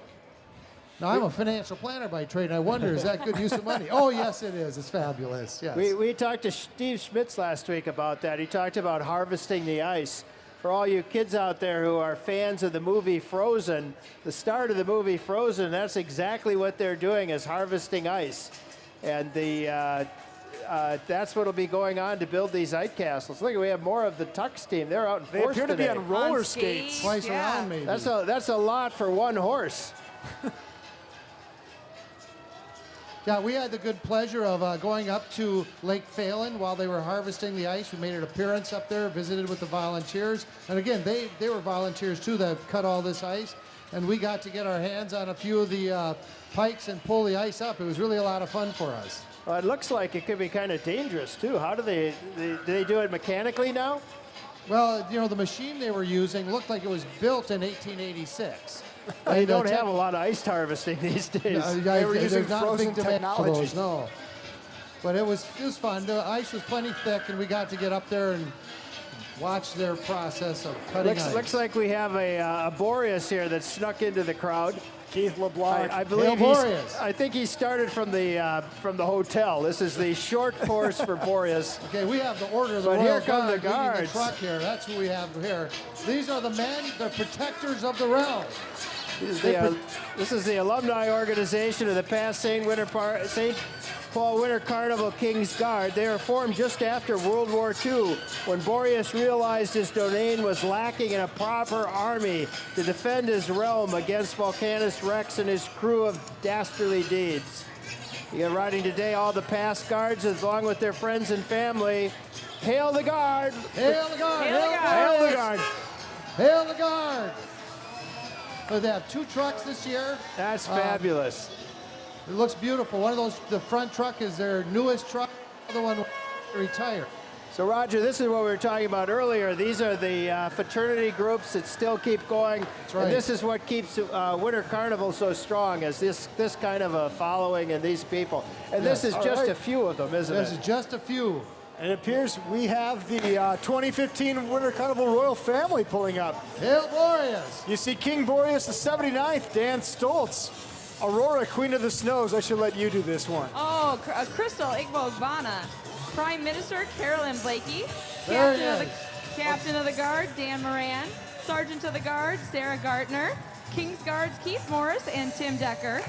Now, I'm a financial planner by trade, and I wonder, is that good use of money? Oh, yes, it is. It's fabulous, yes. We talked to Steve Schmitz last week about that. He talked about harvesting the ice. For all you kids out there who are fans of the movie Frozen, the start of the movie Frozen, that's exactly what they're doing, is harvesting ice. And that's what will be going on to build these ice castles. Look, we have more of the Tux team. They're out in They force appear to be today. on roller skates. Twice yeah. around, maybe. That's a lot for one horse. Yeah, we had the good pleasure of going up to Lake Phelan while they were harvesting the ice. We made an appearance up there, visited with the volunteers. And again, they were volunteers too that cut all this ice. And we got to get our hands on a few of the pikes and pull the ice up. It was really a lot of fun for us. Well, it looks like it could be kind of dangerous too. How do they do it mechanically now? Well, you know, the machine they were using looked like it was built in 1886. They don't have a lot of ice harvesting these days. They were using there's not a frozen big demand for technology. those, no. But it was fun. The ice was plenty thick, and we got to get up there and watch their process of cutting ice. Looks like we have a Boreas here that snuck into the crowd. Keith LeBlanc. I believe Hail Boreas. I think he started from the hotel. This is the short course for Boreas. Okay, we have the order of the But Royal here come the Guard leading guards. the truck here. That's who we have here. These are the men, the protectors of the realm. This is the alumni organization of the past St. Paul Winter Carnival King's Guard. They were formed just after World War II, when Boreas realized his domain was lacking in a proper army to defend his realm against Vulcanus Rex and his crew of dastardly deeds. You're riding today all the past guards along with their friends and family. Hail the Guard! Hail the Guard! Hail the Guard! Hail the Guard! Hail the Guard! So they have 2 trucks this year. That's fabulous. It looks beautiful. One of those, the front truck is their newest truck. The other one retired. So Roger, this is what we were talking about earlier. These are the fraternity groups that still keep going. That's right. And this is what keeps Winter Carnival so strong, is this kind of a following and these people. And Yes. this is just a few of them, isn't This it? is just a few. And it appears we have the 2015 Winter Carnival Royal Family pulling up. Hail Boreas! You see King Boreas the 79th, Dan Stoltz. Aurora, Queen of the Snows. I should let you do this one. Oh, Crystal Igbogbana. Prime Minister Carolyn Blakey. Very Captain of the Guard Dan Moran. Sergeant of the Guard Sarah Gartner. King's Guards Keith Morris and Tim Decker.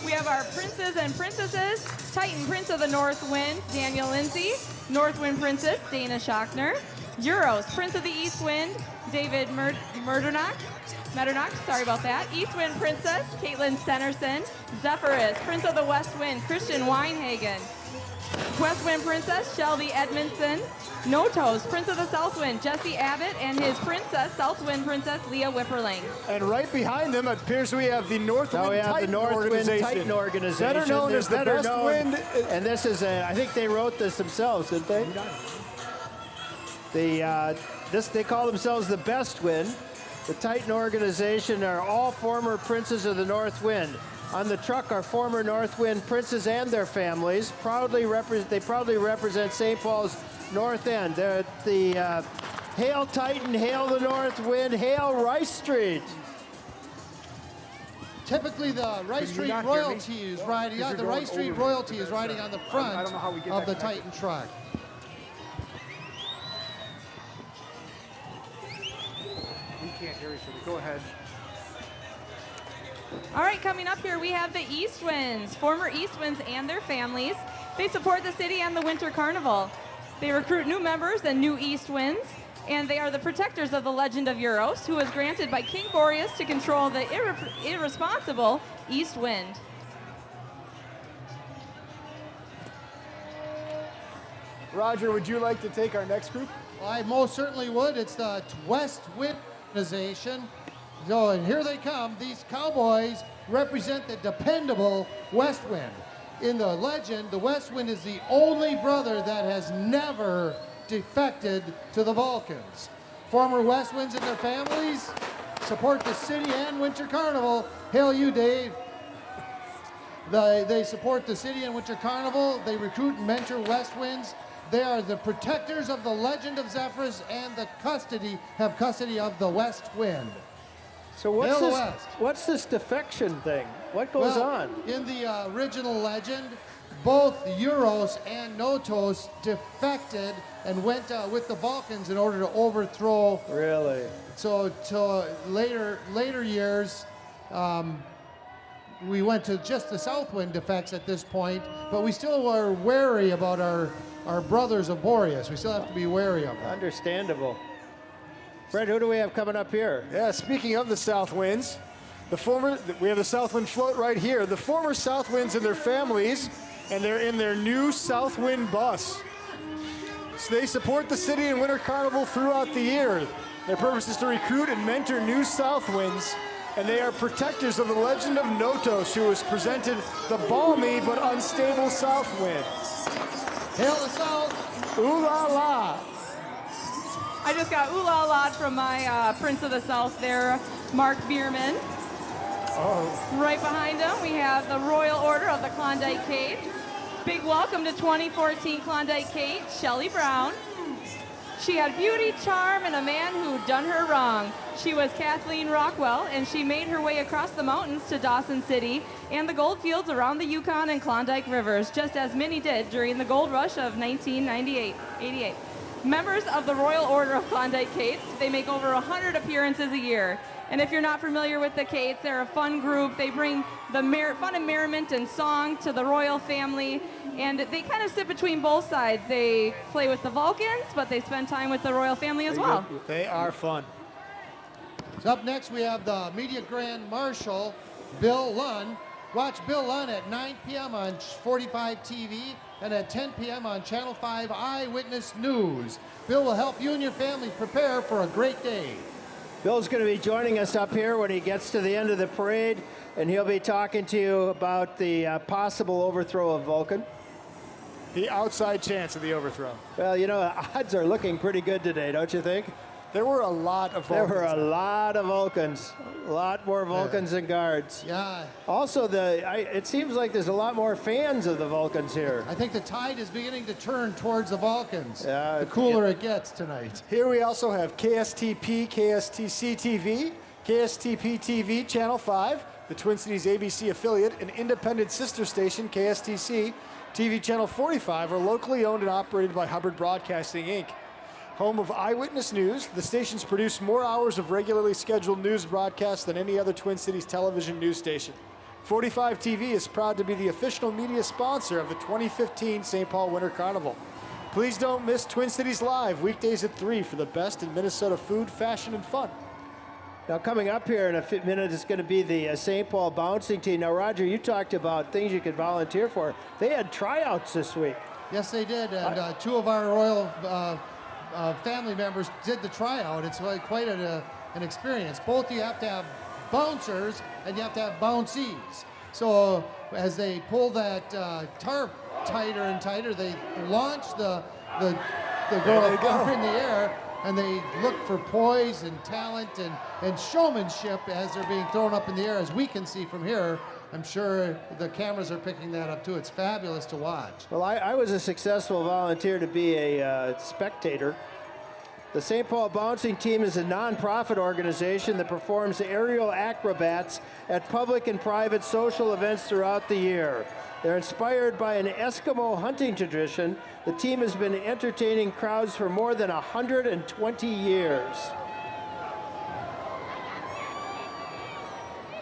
We have our princes and princesses. Titan Prince of the North Wind Daniel Lindsay. North Wind Princess Dana Schockner. Euros Prince of the East Wind David Metternach, sorry about that. East Wind Princess Caitlin Senerson. Zephyrus Prince of the West Wind Christian Weinhagen. West Wind Princess Shelby Edmondson. Notos Prince of the South Wind Jesse Abbott and his princess South Wind Princess Leah Whipperling. And right behind them, it appears we have the North Now Wind we have Titan the North Wind organization. Titan organization. Better known They're as the better Best known. Wind. And this is I think they wrote this themselves, didn't they? They call themselves the Best Wind. The Titan organization are all former princes of the North Wind. On the truck are former North Wind princes and their families. They proudly represent St. Paul's North End. They're the Hail Titan, Hail the North Wind, Hail Rice Street. Typically, the Rice Street not hear me? royalty is riding. Because Yeah, the you're Rice going Street over royalty here. is riding on the front I don't know how we get of that the connected. Titan truck. We can't hear each other. Go ahead. All right, coming up here, we have the East Winds, former East Winds and their families. They support the city and the Winter Carnival. They recruit new members and new East Winds, and they are the protectors of the legend of Euros, who was granted by King Boreas to control the irresponsible East Wind. Roger, would you like to take our next group? Well, I most certainly would. It's the West Wind organization. So, and here they come. These cowboys represent the dependable West Wind. In the legend, the West Wind is the only brother that has never defected to the Vulcans. Former West Winds and their families support the city and Winter Carnival. Hail you, Dave. They support the city and Winter Carnival. They recruit and mentor West Winds. They are the protectors of the legend of Zephyrus and have custody of the West Wind. So Hail the West. what's this defection thing? What goes on? In the original legend, both Euros and Notos defected and went with the Vulcans in order to overthrow. Really? So to later years, we went to just the Southwind defects at this point, but we still are wary about our brothers of Boreas. We still have to be wary of them. Understandable. Brent, who do we have coming up here? Yeah, speaking of the South Winds, we have the Southwind float right here. The former South Winds and their families, and they're in their new Southwind bus. So they support the city and Winter Carnival throughout the year. Their purpose is to recruit and mentor new South Winds, and they are protectors of the legend of Notos, who has presented the balmy but unstable South Wind. Hail the South! Ooh la la! I just got ooh la la from my Prince of the South there, Mark Bierman. Oh, Right behind him, we have the Royal Order of the Klondike Kate. Big welcome to 2014 Klondike Kate, Shelley Brown. She had beauty, charm, and a man who done her wrong. She was Kathleen Rockwell, and she made her way across the mountains to Dawson City and the gold fields around the Yukon and Klondike rivers, just as many did during the gold rush of 1988. Members of the Royal Order of Klondike Kates, they make over 100 appearances a year. And if you're not familiar with the Kates, they're a fun group. They bring the fun and merriment and song to the royal family. And they kind of sit between both sides. They play with the Vulcans, but they spend time with the royal family as well. they are fun. So up next, we have the Media Grand Marshal, Bill Lunn. Watch Bill Lunn at 9 p.m. on 45 TV and at 10 p.m. on Channel 5 Eyewitness News. Bill will help you and your family prepare for a great day. Bill's going to be joining us up here when he gets to the end of the parade, and he'll be talking to you about the possible overthrow of Vulcan. The outside chance of the overthrow. Well, you know, odds are looking pretty good today, don't you think? There were a lot of Vulcans. There were a lot of Vulcans. A lot more Vulcans than guards. Yeah. Also, it seems like there's a lot more fans of the Vulcans here. I think the tide is beginning to turn towards the Vulcans. Yeah, the cooler it gets tonight. Here we also have KSTP, KSTC TV, KSTP TV, Channel 5, the Twin Cities ABC affiliate, an independent sister station, KSTC, TV Channel 45, are locally owned and operated by Hubbard Broadcasting, Inc. Home of Eyewitness News, the stations produce more hours of regularly scheduled news broadcasts than any other Twin Cities television news station. 45 TV is proud to be the official media sponsor of the 2015 St. Paul Winter Carnival. Please don't miss Twin Cities Live, weekdays at 3 for the best in Minnesota food, fashion, and fun. Now, coming up here in a minute is going to be the St. Paul bouncing team. Now, Roger, you talked about things you could volunteer for. They had tryouts this week. Yes, they did, and two of our Royal family members did the tryout. It's quite an experience. Both you have to have bouncers and you have to have bouncees. So as they pull that tarp tighter and tighter, they launch the girl up in the air, and they look for poise and talent and showmanship as they're being thrown up in the air, as we can see from here. I'm sure the cameras are picking that up too. It's fabulous to watch. Well, I was a successful volunteer to be a spectator. The St. Paul Bouncing Team is a nonprofit organization that performs aerial acrobats at public and private social events throughout the year. They're inspired by an Eskimo hunting tradition. The team has been entertaining crowds for more than 120 years.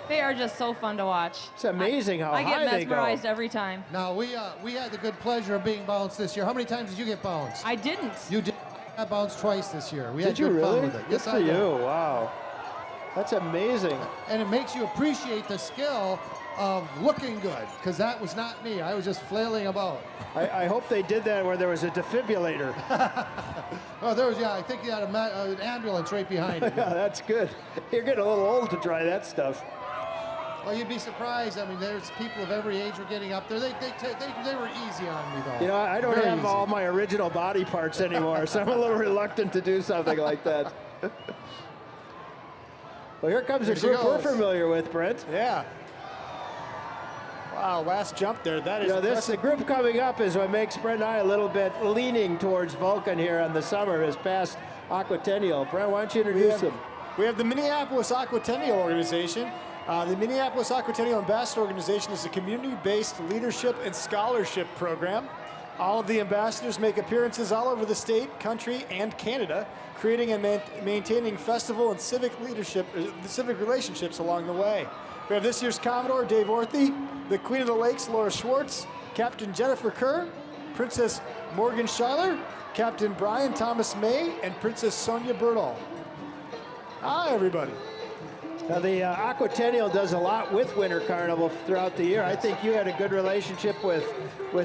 They are just so fun to watch. It's amazing how I high get they go. mesmerized every time. Now, we had the good pleasure of being bounced this year. How many times did you get bounced? I didn't. You did. I got bounced twice this year. We had Did you good really? fun with it. Good Yes, for I did. you. Wow. That's amazing. And it makes you appreciate the skill of looking good, because that was not me. I was just flailing about. I hope they did that where there was a defibrillator. Oh, there was, yeah, I think you had an ambulance right behind it. Yeah, that's good. You're getting a little old to try that stuff. Well, you'd be surprised. I mean, there's people of every age were getting up there. They were easy on me, though. You know, I don't Very have easy. all my original body parts anymore, so I'm a little reluctant to do something like that. Well, here comes a Here she group we're goes. familiar with, Brent. Yeah. Wow, last jump there. That is You know, the group coming up is what makes Brent and I a little bit leaning towards Vulcan here on the summer, his past Aquatennial. Brent, why don't you introduce them? We have the Minneapolis Aquatennial Organization. The Minneapolis Aquatennial Ambassador Organization is a community-based leadership and scholarship program. All of the ambassadors make appearances all over the state, country, and Canada, creating and maintaining festival and civic relationships along the way. We have this year's Commodore, Dave Orthy, the Queen of the Lakes, Laura Schwartz, Captain Jennifer Kerr, Princess Morgan Schuyler, Captain Brian Thomas May, and Princess Sonia Birdall. Hi, everybody. Now, the Aquatennial does a lot with Winter Carnival throughout the year. I think you had a good relationship with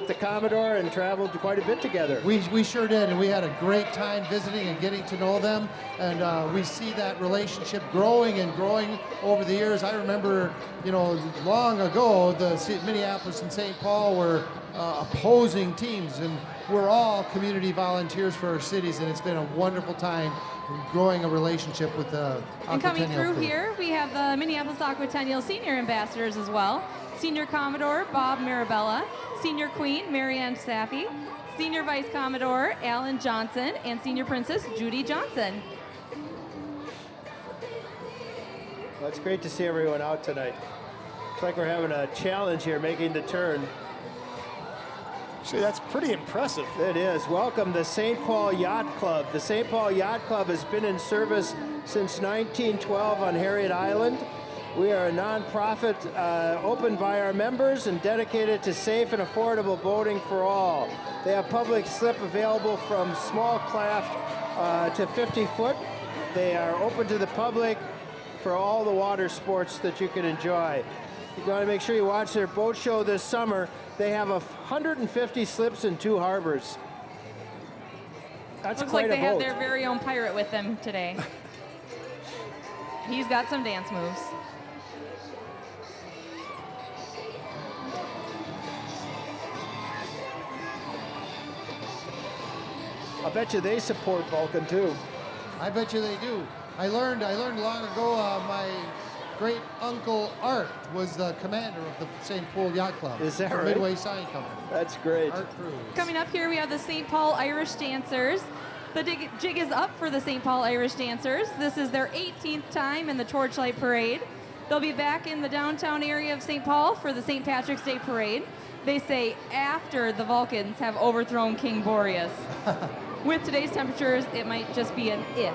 the Commodore and traveled quite a bit together. We sure did, and we had a great time visiting and getting to know them, and we see that relationship growing and growing over the years. I remember, you know, long ago, the Minneapolis and St. Paul were opposing teams, and we're all community volunteers for our cities, and it's been a wonderful time growing a relationship with the And coming Aquatennial through crew. here, we have the Minneapolis Aquatennial Senior Ambassadors as well. Senior Commodore Bob Marabella, Senior Queen Marianne Saffy, Senior Vice Commodore Alan Johnson, and Senior Princess Judy Johnson. Well, it's great to see everyone out tonight. It's like we're having a challenge here, making the turn. Actually, that's pretty impressive. It is. Welcome the St. Paul Yacht Club. The St. Paul Yacht Club has been in service since 1912 on Harriet Island. We are a nonprofit opened by our members and dedicated to safe and affordable boating for all. They have public slip available from small craft to 50 foot. They are open to the public for all the water sports that you can enjoy. You want to make sure you watch their boat show this summer. They have 150 slips in 2 harbors. That's Looks quite like they a have boat. their very own pirate with them today. He's got some dance moves. I bet you they support Vulcan too. I bet you they do. I learned long ago. My great uncle Art was the commander of the St. Paul Yacht Club. Is that right? Midway Sign Company. That's great. Art Cruz. Coming up here, we have the St. Paul Irish Dancers. The jig is up for the St. Paul Irish Dancers. This is their 18th time in the Torchlight Parade. They'll be back in the downtown area of St. Paul for the St. Patrick's Day Parade. They say after the Vulcans have overthrown King Boreas. With today's temperatures, it might just be an if.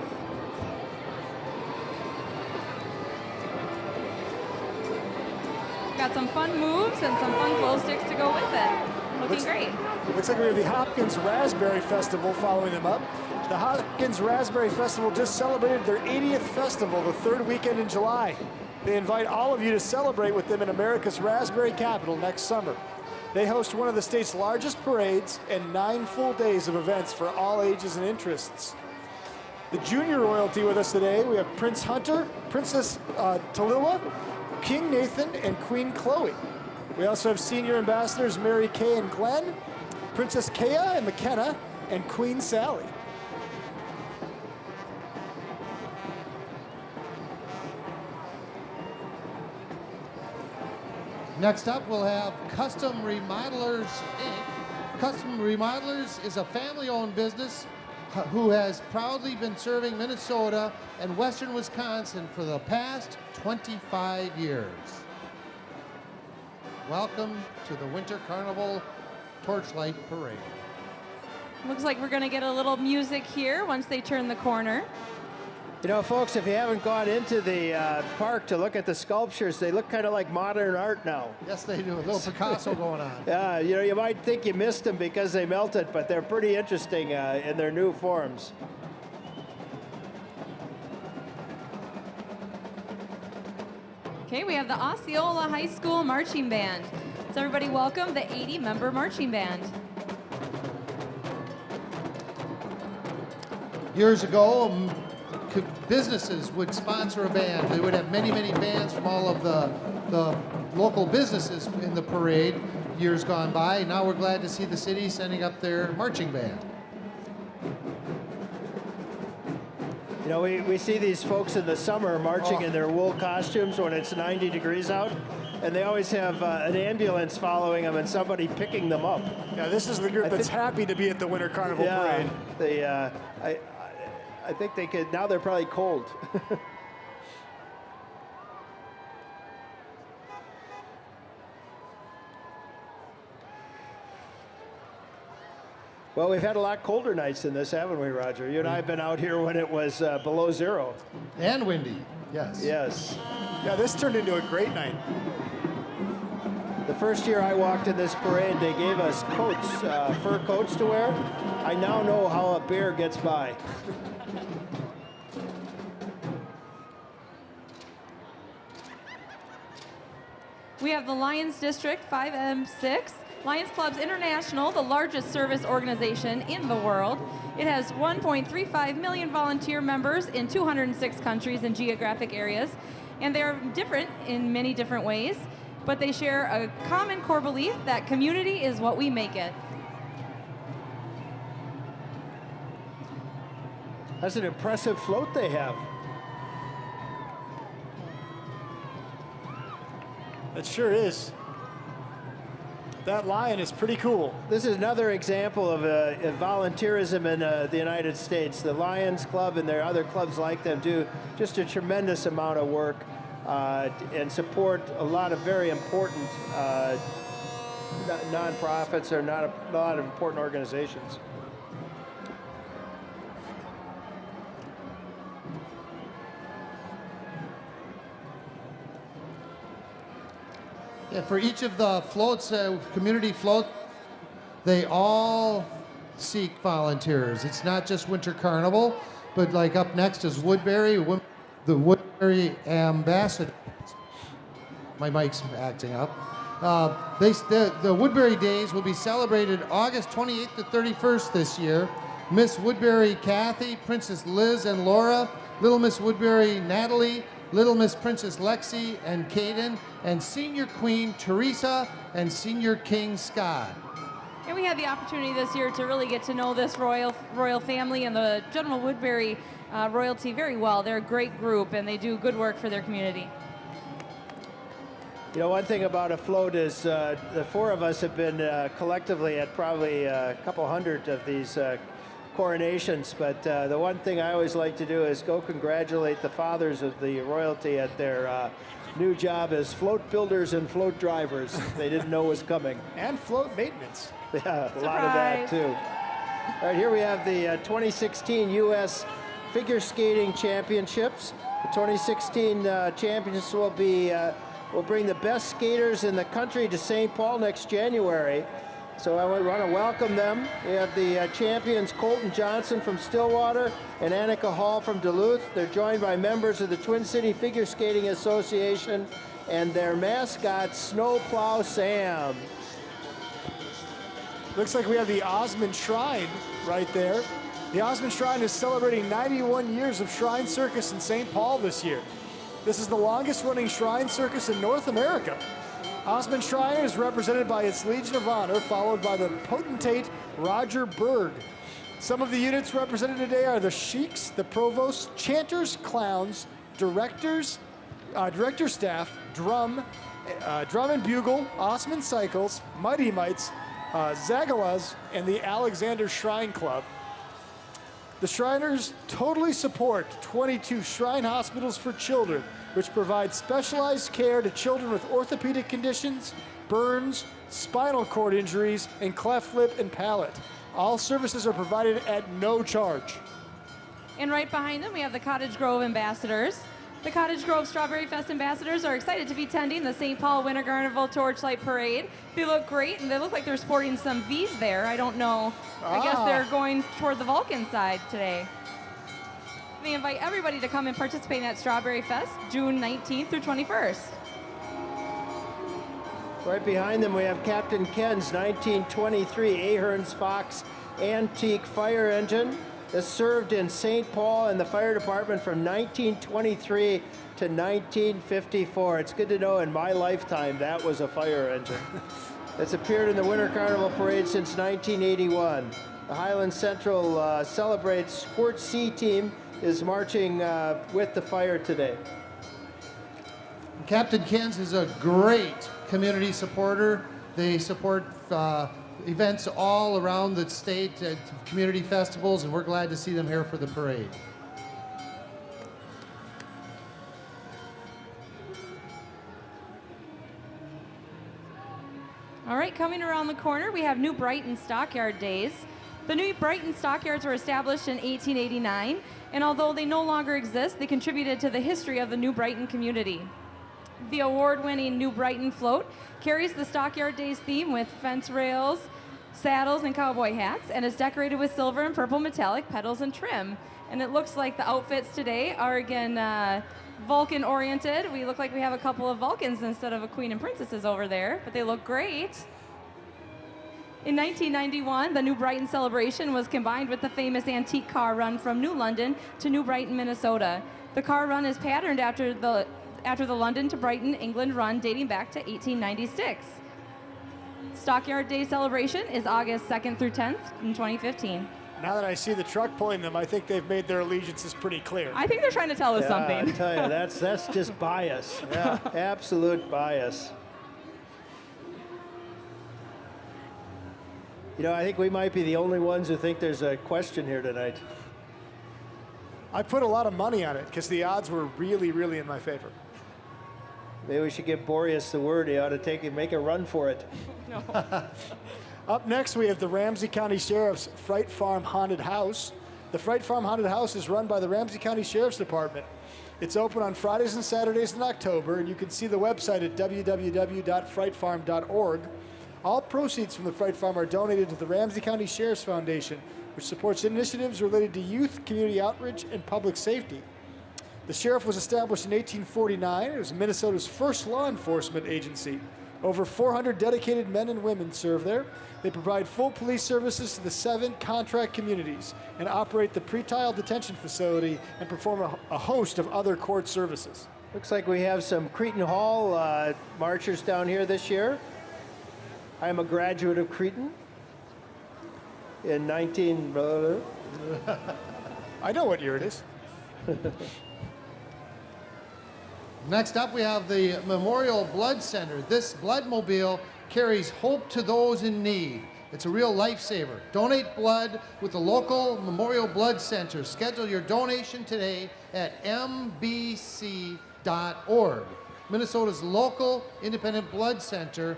Got some fun moves and some fun glow sticks to go with it. Looking great. Looks like we have the Hopkins Raspberry Festival following them up. The Hopkins Raspberry Festival just celebrated their 80th festival, the third weekend in July. They invite all of you to celebrate with them in America's Raspberry Capital next summer. They host one of the state's largest parades and 9 full days of events for all ages and interests. The junior royalty with us today, we have Prince Hunter, Princess Tallulah, King Nathan, and Queen Chloe. We also have senior ambassadors Mary Kay and Glenn, Princess Kea and McKenna, and Queen Sally. Next up, we'll have Custom Remodelers, Inc. Custom Remodelers is a family-owned business who has proudly been serving Minnesota and western Wisconsin for the past 25 years. Welcome to the Winter Carnival Torchlight Parade. Looks like we're going to get a little music here once they turn the corner. You know, folks, if you haven't gone into the park to look at the sculptures, they look kind of like modern art now. Yes, they do. A little Picasso going on. Yeah, you know, you might think you missed them because they melted, but they're pretty interesting in their new forms. Okay, we have the Osceola High School Marching Band. So everybody welcome the 80-member marching band. Years ago, businesses would sponsor a band. They would have many, many bands from all of the local businesses in the parade years gone by. Now we're glad to see the city sending up their marching band. You know, we see these folks in the summer marching in their wool costumes when it's 90 degrees out, and they always have an ambulance following them and somebody picking them up. Yeah, this is the group that's happy to be at the Winter Carnival Parade. I think they could, now they're probably cold. Well, we've had a lot colder nights than this, haven't we, Roger? You and I have been out here when it was below zero. And windy, yes. Yes. Yeah, this turned into a great night. The first year I walked in this parade, they gave us coats, fur coats to wear. I now know how a bear gets by. We have the Lions District 5M6. Lions Clubs International, the largest service organization in the world. It has 1.35 million volunteer members in 206 countries and geographic areas. And they're different in many different ways, but they share a common core belief that community is what we make it. That's an impressive float they have. It sure is. That lion is pretty cool. This is another example of volunteerism in the United States. The Lions Club and their other clubs like them do just a tremendous amount of work and support a lot of very important nonprofits or a lot of important organizations. Yeah, for each of the floats, community float, they all seek volunteers. It's not just Winter Carnival, but like up next is Woodbury, the Woodbury Ambassador. My mic's acting up. The Woodbury Days will be celebrated August 28th to 31st this year. Miss Woodbury Kathy, Princess Liz and Laura, Little Miss Woodbury Natalie, Little Miss Princess Lexi and Caden, and Senior Queen Teresa and Senior King Scott. And we had the opportunity this year to really get to know this royal family and the General Woodbury royalty very well. They're a great group, and they do good work for their community. You know, one thing about a float is the four of us have been collectively at probably a couple hundred of these coronations, but the one thing I always like to do is go congratulate the fathers of the royalty at their new job as float builders and float drivers. They didn't know was coming. And float maintenance. Yeah, a lot of that too. All right, here we have the 2016 U.S. Figure Skating Championships. The 2016 champions will bring the best skaters in the country to St. Paul next January. So I want to welcome them. We have the champions Colton Johnson from Stillwater and Annika Hall from Duluth. They're joined by members of the Twin City Figure Skating Association and their mascot, Snowplow Sam. Looks like we have the Osmond Shrine right there. The Osmond Shrine is celebrating 91 years of Shrine Circus in St. Paul this year. This is the longest running shrine circus in North America. Osmond Shrine is represented by its Legion of Honor, followed by the potentate Roger Berg. Some of the units represented today are the Sheiks, the Provosts, Chanters, Clowns, Directors, Director Staff, Drum and Bugle, Osmond Cycles, Mighty Mites, Zagalas, and the Alexander Shrine Club. The Shriners totally support 22 shrine hospitals for children, which provide specialized care to children with orthopedic conditions, burns, spinal cord injuries, and cleft lip and palate. All services are provided at no charge. And right behind them, we have the Cottage Grove Ambassadors. The Cottage Grove Strawberry Fest Ambassadors are excited to be attending the St. Paul Winter Carnival Torchlight Parade. They look great, and they look like they're sporting some V's there. I don't know. I guess they're going toward the Vulcan side today. They invite everybody to come and participate in that Strawberry Fest, June 19th through 21st. Right behind them, we have Captain Ken's 1923 Ahern's Fox antique fire engine. This served in St. Paul and the fire department from 1923 to 1954. It's good to know in my lifetime that was a fire engine. It's appeared in the Winter Carnival Parade since 1981. The Highland Central Celebrates Sports C team is marching with the fire today. Captain Ken's is a great community supporter. They support events all around the state at community festivals, and we're glad to see them here for the parade. All right, coming around the corner, we have New Brighton Stockyard Days. The New Brighton Stockyards were established in 1889, and although they no longer exist, they contributed to the history of the New Brighton community. The award-winning New Brighton float carries the Stockyard Days theme with fence rails, saddles, and cowboy hats, and is decorated with silver and purple metallic petals and trim. And it looks like the outfits today are, again, Vulcan-oriented. We look like we have a couple of Vulcans instead of a Queen and Princesses over there, but they look great. In 1991, the New Brighton celebration was combined with the famous antique car run from New London to New Brighton, Minnesota. The car run is patterned after the London to Brighton, England run dating back to 1896. Stockyard Day celebration is August 2nd through 10th in 2015. Now that I see the truck pulling them, I think they've made their allegiances pretty clear. I think they're trying to tell us something. I tell you, that's just bias. Yeah, absolute bias. You know, I think we might be the only ones who think there's a question here tonight. I put a lot of money on it because the odds were really, really in my favor. Maybe we should give Boreas the word. He ought to make a run for it. No. Up next, we have the Ramsey County Sheriff's Fright Farm Haunted House. The Fright Farm Haunted House is run by the Ramsey County Sheriff's Department. It's open on Fridays and Saturdays in October, and you can see the website at www.frightfarm.org. All proceeds from the Fright Farm are donated to the Ramsey County Sheriff's Foundation, which supports initiatives related to youth, community outreach, and public safety. The sheriff was established in 1849. It was Minnesota's first law enforcement agency. Over 400 dedicated men and women serve there. They provide full police services to the 7 contract communities and operate the pretrial detention facility and perform a host of other court services. Looks like we have some Cretan Hall marchers down here this year. I'm a graduate of Cretan in 19... I know what year it is. Next up, we have the Memorial Blood Center. This blood mobile carries hope to those in need. It's a real lifesaver. Donate blood with the local Memorial Blood Center. Schedule your donation today at mbc.org. Minnesota's local independent blood center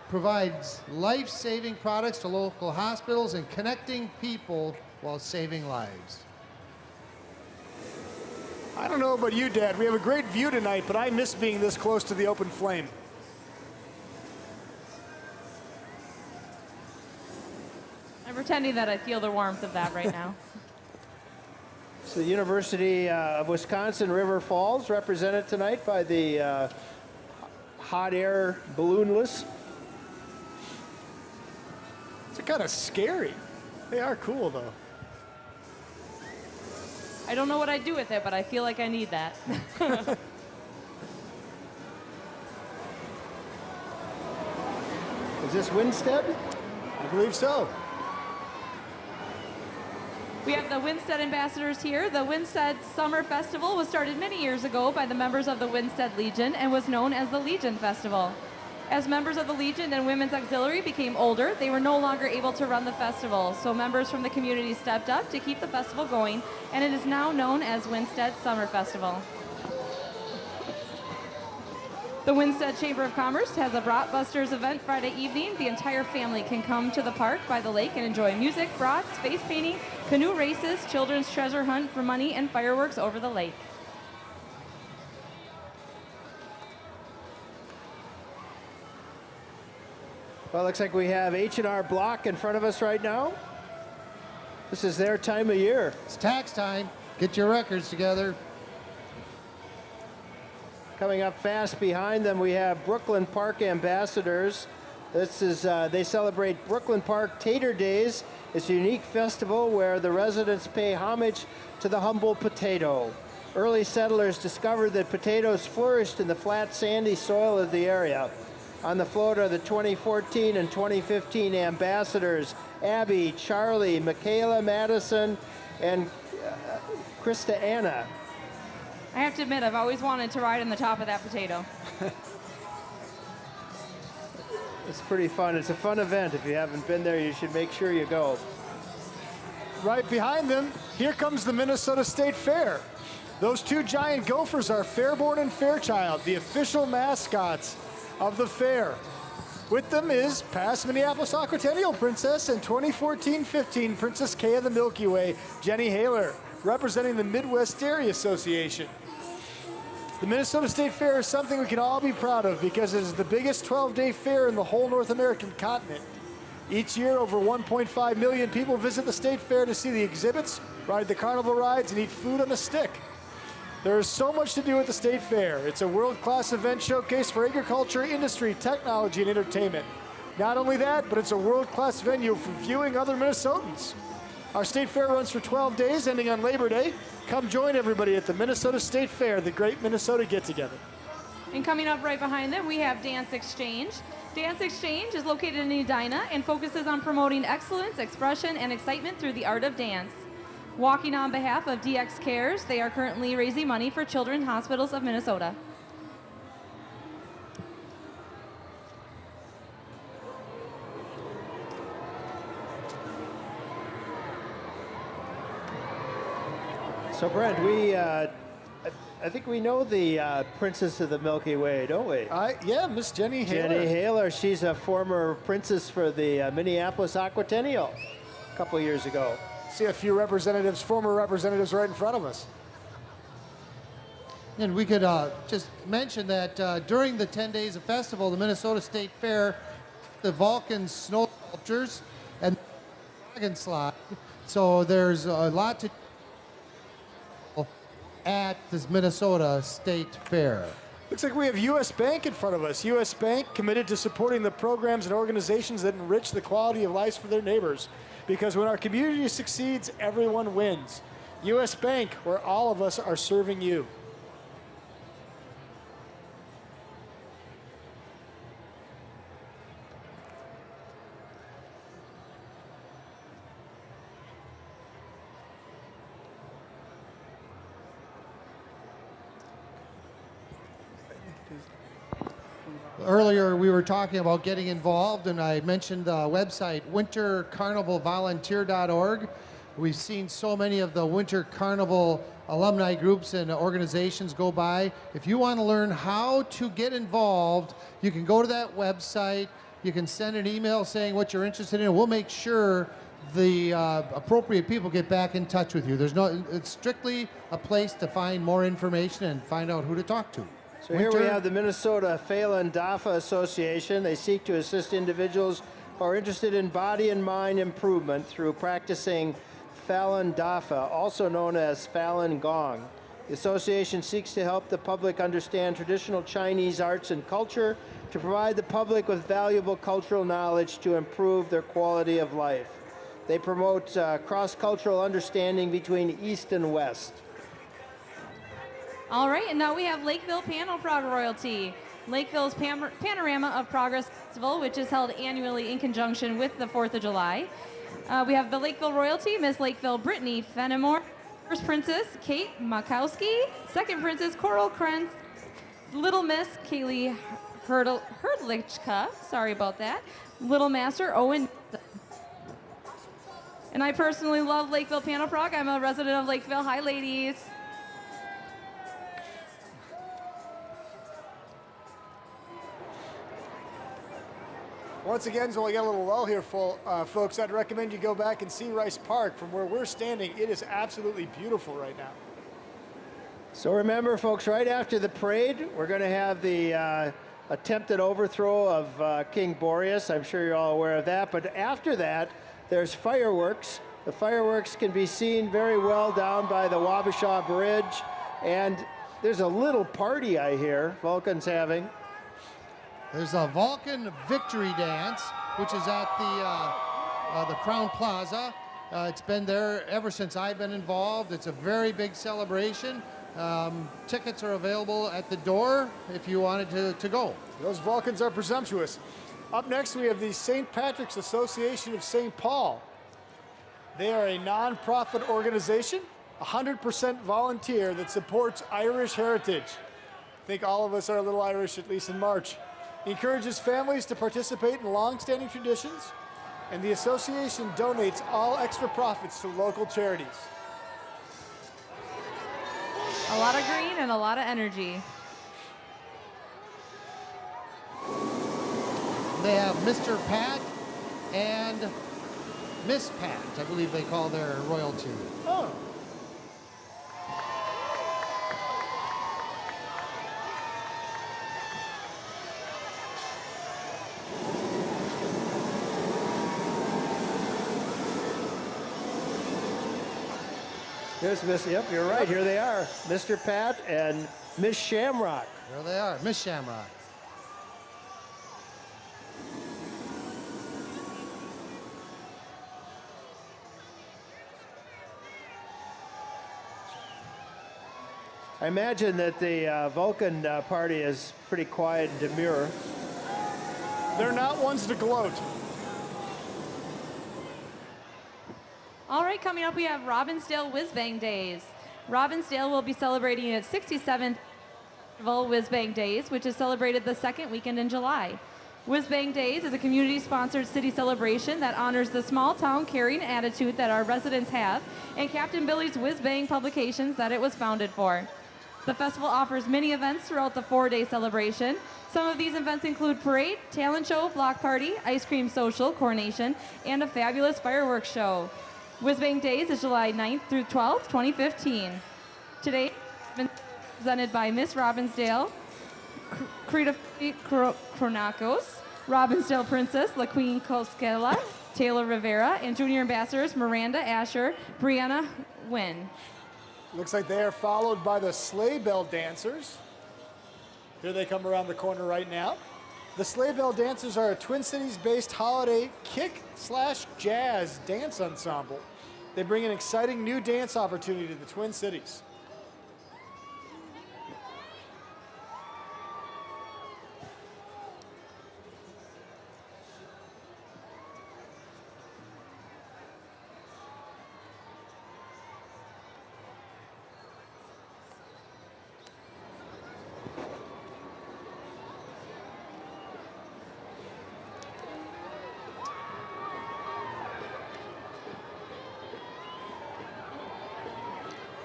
provides life-saving products to local hospitals and connecting people while saving lives. I don't know about you, Dad. We have a great view tonight, but I miss being this close to the open flame. I'm pretending that I feel the warmth of that right now. It's the University of Wisconsin River Falls, represented tonight by the hot air balloonless. It's kind of scary. They are cool, though. I don't know what I'd do with it, but I feel like I need that. Is this Winstead? I believe so. We have the Winstead ambassadors here. The Winstead Summer Festival was started many years ago by the members of the Winstead Legion and was known as the Legion Festival. As members of the Legion and Women's Auxiliary became older, they were no longer able to run the festival, so members from the community stepped up to keep the festival going, and it is now known as Winstead Summer Festival. The Winstead Chamber of Commerce has a Bratbusters event Friday evening. The entire family can come to the park by the lake and enjoy music, brats, face painting, canoe races, children's treasure hunt for money, and fireworks over the lake. Well, it looks like we have H&R Block in front of us right now. This is their time of year. It's tax time. Get your records together. Coming up fast behind them, we have Brooklyn Park Ambassadors. This is, they celebrate Brooklyn Park Tater Days. It's a unique festival where the residents pay homage to the humble potato. Early settlers discovered that potatoes flourished in the flat, sandy soil of the area. On the float are the 2014 and 2015 ambassadors, Abby, Charlie, Michaela, Madison, and Krista Anna. I have to admit, I've always wanted to ride on the top of that potato. It's pretty fun. It's a fun event. If you haven't been there, you should make sure you go. Right behind them, here comes the Minnesota State Fair. Those two giant gophers are Fairborn and Fairchild, the official mascots of the fair. With them is past Minneapolis Aquatennial Princess and 2014-15 Princess Kay of the Milky Way, Jenny Haler, representing the Midwest Dairy Association. The Minnesota State Fair is something we can all be proud of because it is the biggest 12-day fair in the whole North American continent. Each year, over 1.5 million people visit the State Fair to see the exhibits, ride the carnival rides, and eat food on a stick. There is so much to do at the State Fair. It's a world-class event showcase for agriculture, industry, technology, and entertainment. Not only that, but it's a world-class venue for viewing other Minnesotans. Our State Fair runs for 12 days, ending on Labor Day. Come join everybody at the Minnesota State Fair, the great Minnesota get-together. And coming up right behind them, we have Dance Exchange. Dance Exchange is located in Edina and focuses on promoting excellence, expression, and excitement through the art of dance. Walking on behalf of DX Cares, they are currently raising money for Children's Hospitals of Minnesota. So, Brent, I think we know the Princess of the Milky Way, don't we? Yeah, Miss Jenny Haler. Jenny Haler. She's a former princess for the Minneapolis Aquatennial a couple of years ago. See a few representatives, former representatives right in front of us. And we could just mention that during the 10 days of festival, the Minnesota State Fair, the Vulcan snow sculptures, and dragon slide. So there's a lot to at this Minnesota State Fair. Looks like we have U.S. Bank in front of us. U.S. Bank committed to supporting the programs and organizations that enrich the quality of life for their neighbors. Because when our community succeeds, everyone wins. U.S. Bank, where all of us are serving you. Earlier, we were talking about getting involved, and I mentioned the website, wintercarnivalvolunteer.org. We've seen so many of the Winter Carnival alumni groups and organizations go by. If you want to learn how to get involved, you can go to that website. You can send an email saying what you're interested in. We'll make sure the appropriate people get back in touch with you. It's strictly a place to find more information and find out who to talk to. So here we have the Minnesota Phelan Dafa Association. They seek to assist individuals who are interested in body and mind improvement through practicing Falun Dafa, also known as Falun Gong. The association seeks to help the public understand traditional Chinese arts and culture, to provide the public with valuable cultural knowledge to improve their quality of life. They promote cross-cultural understanding between East and West. All right, and now we have Lakeville Panel Prog Royalty. Lakeville's Panorama of Progress Festival, which is held annually in conjunction with the 4th of July. We have the Lakeville Royalty, Miss Lakeville Brittany Fenimore, First Princess Kate Makowski, Second Princess Coral Krentz, Little Miss Kaylee Herdlichka, sorry about that, Little Master Owen. And I personally love Lakeville Panel Prog. I'm a resident of Lakeville. Hi, ladies. Once again, so we got a little lull here, folks. I'd recommend you go back and see Rice Park. From where we're standing, it is absolutely beautiful right now. So remember, folks, right after the parade, we're going to have the attempted overthrow of King Boreas. I'm sure you're all aware of that. But after that, there's fireworks. The fireworks can be seen very well down by the Wabasha Bridge. And there's a little party, I hear, Vulcan's having. There's a Vulcan Victory Dance, which is at the Crown Plaza. It's been there ever since I've been involved. It's a very big celebration. Tickets are available at the door if you wanted to go. Those Vulcans are presumptuous. Up next, we have the St. Patrick's Association of St. Paul. They are a non-profit organization, 100% volunteer, that supports Irish heritage. I think all of us are a little Irish, at least in March. Encourages families to participate in long-standing traditions, and the association donates all extra profits to local charities. A lot of green and a lot of energy. They have Mr. Pat and Miss Pat, I believe they call their royalty. Oh. There's Miss, yep, you're right, here they are. Mr. Pat and Miss Shamrock. There they are, Miss Shamrock. I imagine that the Vulcan party is pretty quiet and demure. They're not ones to gloat. All right, coming up we have Robbinsdale Whiz Bang Days. Robbinsdale will be celebrating its 67th Whiz Bang Days, which is celebrated the second weekend in July. Whiz Bang Days is a community-sponsored city celebration that honors the small-town caring attitude that our residents have and Captain Billy's Whiz Bang publications that it was founded for. The festival offers many events throughout the 4-day celebration. Some of these events include parade, talent show, block party, ice cream social, coronation, and a fabulous fireworks show. Whiz Bang Days is July 9th through 12th, 2015. Today, it's been presented by Miss Robbinsdale, Creta Chronakos, Robbinsdale Princess, La Queen Koskela, Taylor Rivera, and Junior Ambassadors Miranda Asher, Brianna Wynn. Looks like they are followed by the Sleigh Bell Dancers. Here they come around the corner right now. The Sleigh Bell Dancers are a Twin Cities-based holiday kick/jazz dance ensemble. They bring an exciting new dance opportunity to the Twin Cities.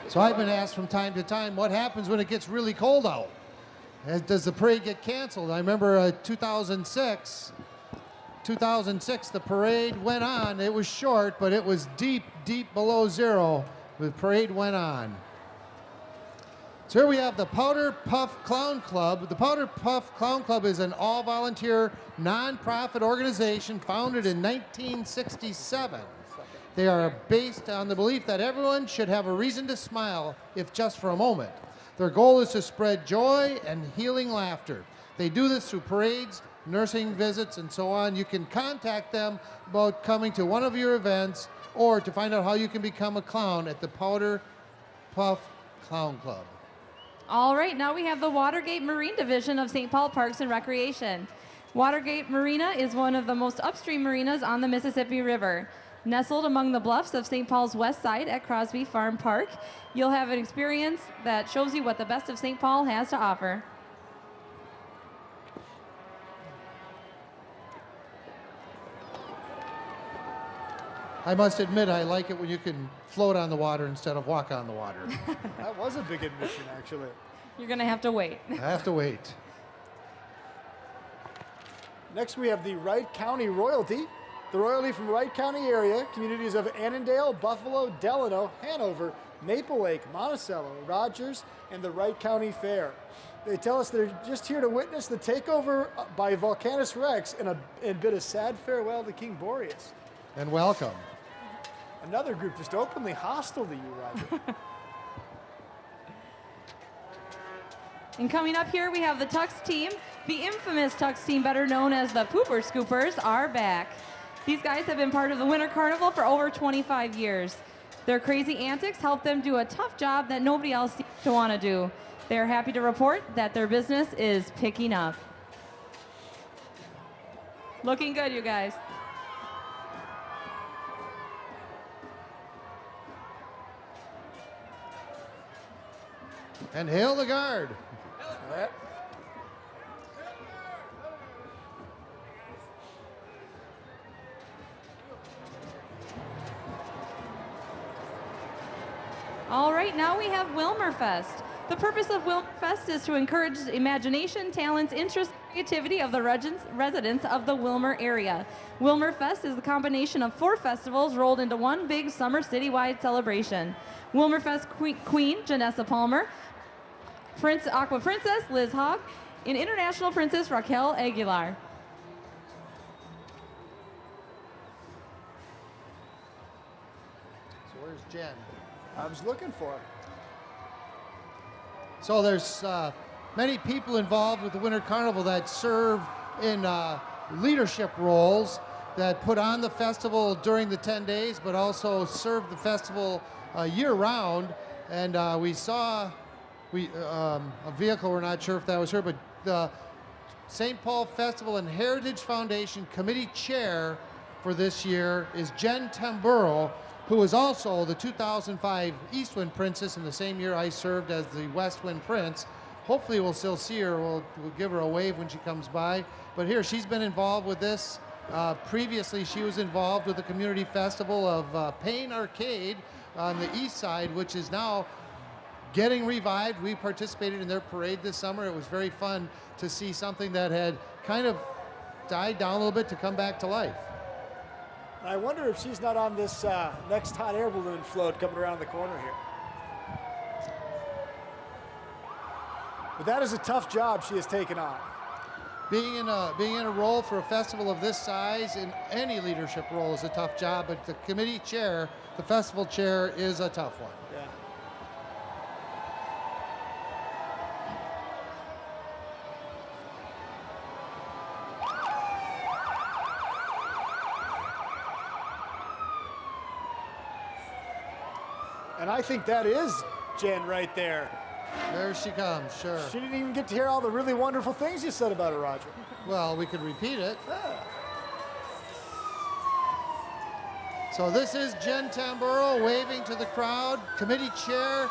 So I've been asked from time to time, what happens when it gets really cold out? Does the parade get canceled? I remember 2006, the parade went on. It was short, but it was deep, deep below zero. The parade went on. So here we have the Powder Puff Clown Club. The Powder Puff Clown Club is an all-volunteer, non-profit organization founded in 1967. They are based on the belief that everyone should have a reason to smile, if just for a moment. Their goal is to spread joy and healing laughter. They do this through parades, nursing visits, and so on. You can contact them about coming to one of your events or to find out how you can become a clown at the Powder Puff Clown Club. All right, now we have the Watergate Marine Division of St. Paul Parks and Recreation. Watergate Marina is one of the most upstream marinas on the Mississippi River. Nestled among the bluffs of St. Paul's west side at Crosby Farm Park, you'll have an experience that shows you what the best of St. Paul has to offer. I must admit, I like it when you can float on the water instead of walk on the water. That was a big admission, actually. You're going to have to wait. I have to wait. Next, we have the Wright County Royalty. The royalty from Wright County area, communities of Annandale, Buffalo, Delano, Hanover, Maple Lake, Monticello, Rogers, and the Wright County Fair. They tell us they're just here to witness the takeover by Vulcanus Rex and bid a sad farewell to King Boreas. And welcome. Another group just openly hostile to you, Roger. And coming up here, we have the Tux team. The infamous Tux team, better known as the Pooper Scoopers, are back. These guys have been part of the Winter Carnival for over 25 years. Their crazy antics help them do a tough job that nobody else seems to want to do. They are happy to report that their business is picking up. Looking good, you guys. And hail the guard. All right, now we have Wilmerfest. The purpose of Wilmerfest is to encourage imagination, talents, interest, and creativity of the residents of the Wilmer area. Wilmerfest is the combination of 4 festivals rolled into one big summer citywide celebration. Wilmerfest Queen Janessa Palmer, Aqua Princess Liz Hogg, and International Princess Raquel Aguilar. So where's Jen? I was looking for her. So there's many people involved with the Winter Carnival that serve in leadership roles that put on the festival during the 10 days, but also serve the festival year-round. And we saw a vehicle, we're not sure if that was her, but the St. Paul Festival and Heritage Foundation Committee Chair for this year is Jen Tamburo, who is also the 2005 East Wind Princess, and the same year I served as the West Wind Prince. Hopefully we'll still see her. We'll give her a wave when she comes by. But here, she's been involved with this. Previously, she was involved with the community festival of Payne Arcade on the east side, which is now getting revived. We participated in their parade this summer. It was very fun to see something that had kind of died down a little bit to come back to life. I wonder if she's not on this next hot air balloon float coming around the corner here. But that is a tough job she has taken on. Being in a role for a festival of this size, in any leadership role, is a tough job, but the committee chair, the festival chair, is a tough one. Yeah. And I think that is Jen right there. There she comes, sure. She didn't even get to hear all the really wonderful things you said about her, Roger. Well, we could repeat it. So this is Jen Tamburo waving to the crowd, committee chair,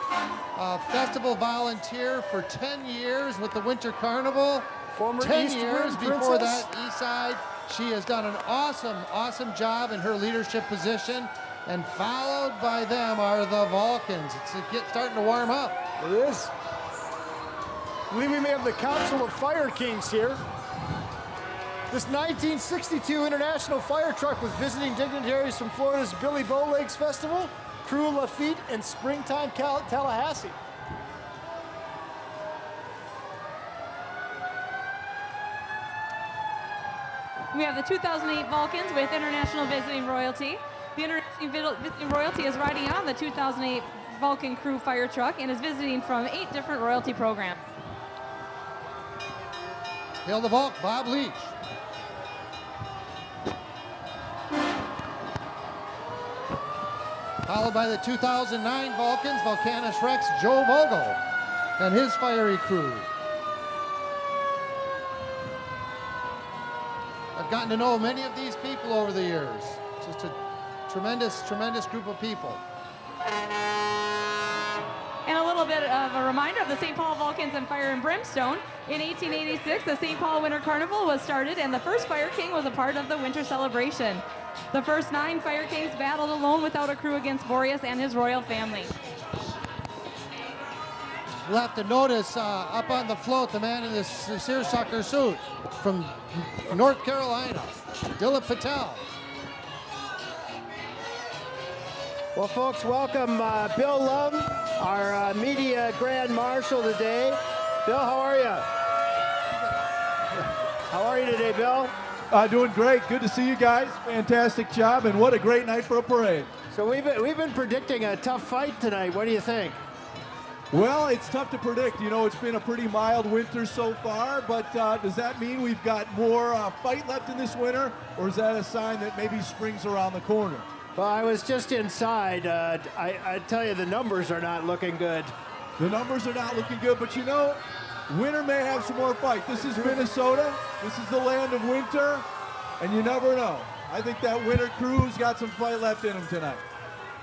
festival volunteer for 10 years with the Winter Carnival. Former 10 East years Wind before Princess. that, East Side. She has done an awesome job in her leadership position. And followed by them are the Vulcans. It's starting to warm up. It is. I believe we may have the Council of Fire Kings here. This 1962 International Fire Truck with visiting dignitaries from Florida's Billy Bowlegs Festival, Crew Lafitte, and Springtime Tallahassee. We have the 2008 Vulcans with international visiting royalty. The international visiting royalty is riding on the 2008 Vulcan Crew fire truck and is visiting from 8 different royalty programs. Hail the Vulc, Bob Leach. Followed by the 2009 Vulcans, Vulcanus Rex, Joe Vogel, and his fiery crew. I've gotten to know many of these people over the years. Just a tremendous, tremendous group of people. And a little bit of a reminder of the St. Paul Vulcans and Fire and Brimstone. In 1886, the St. Paul Winter Carnival was started, and the first Fire King was a part of the winter celebration. The first 9 Fire Kings battled alone without a crew against Boreas and his royal family. You'll have to notice up on the float the man in this seersucker suit from North Carolina, Dilip Patel. Well, folks, welcome Bill Love, our media grand marshal today. Bill, how are you? How are you today, Bill? Doing great. Good to see you guys. Fantastic job, and what a great night for a parade. So we've been predicting a tough fight tonight. What do you think? Well, it's tough to predict. You know, it's been a pretty mild winter so far, but does that mean we've got more fight left in this winter, or is that a sign that maybe spring's around the corner? Well, I was just inside. I tell you, the numbers are not looking good. The numbers are not looking good, but you know, winter may have some more fight. This is Minnesota. This is the land of winter, and you never know. I think that winter crew's got some fight left in them tonight.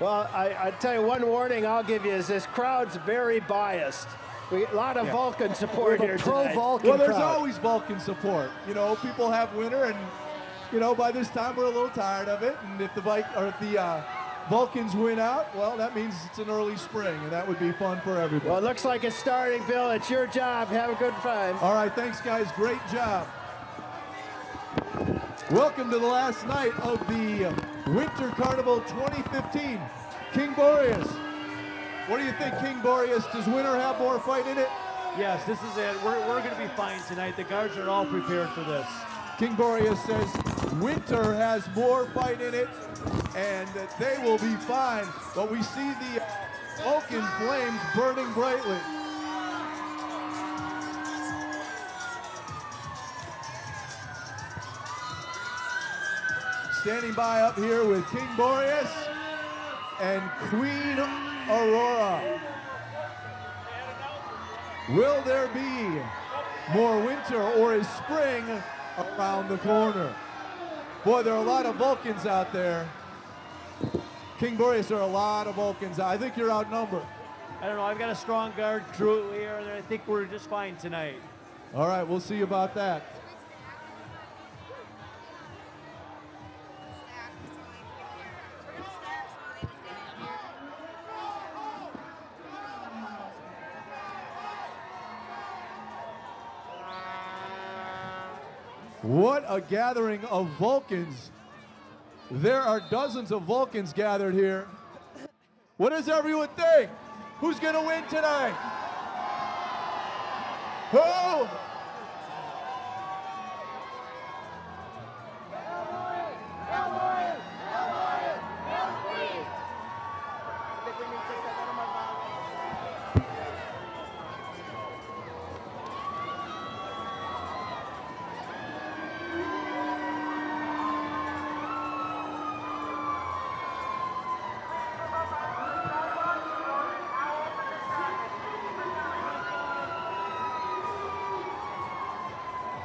Well, I tell you, one warning I'll give you is this crowd's very biased. A lot of Vulcan support here tonight. Pro-Vulcan well, there's always Vulcan support. You know, people have winter, and you know, by this time we're a little tired of it. And if the Vulcans win out, well, that means it's an early spring, and that would be fun for everybody. Well, it looks like it's starting, Bill. It's your job. Have a good time. All right, thanks, guys. Great job. Welcome to the last night of the Winter Carnival 2015. King Boreas. What do you think, King Boreas? Does winter have more fight in it? Yes, this is it. We're going to be fine tonight. The guards are all prepared for this. King Boreas says winter has more fight in it and that they will be fine. But we see the Vulcan flames burning brightly. Standing by up here with King Boreas and Queen Aurora. Will there be more winter, or is spring around the corner? Boy, there are a lot of Vulcans out there. King Boreas, there are a lot of Vulcans. I think you're outnumbered. I don't know. I've got a strong guard crew here, and I think we're just fine tonight. All right, we'll see about that. What a gathering of Vulcans. There are dozens of Vulcans gathered here. What does everyone think? Who's going to win tonight? Who?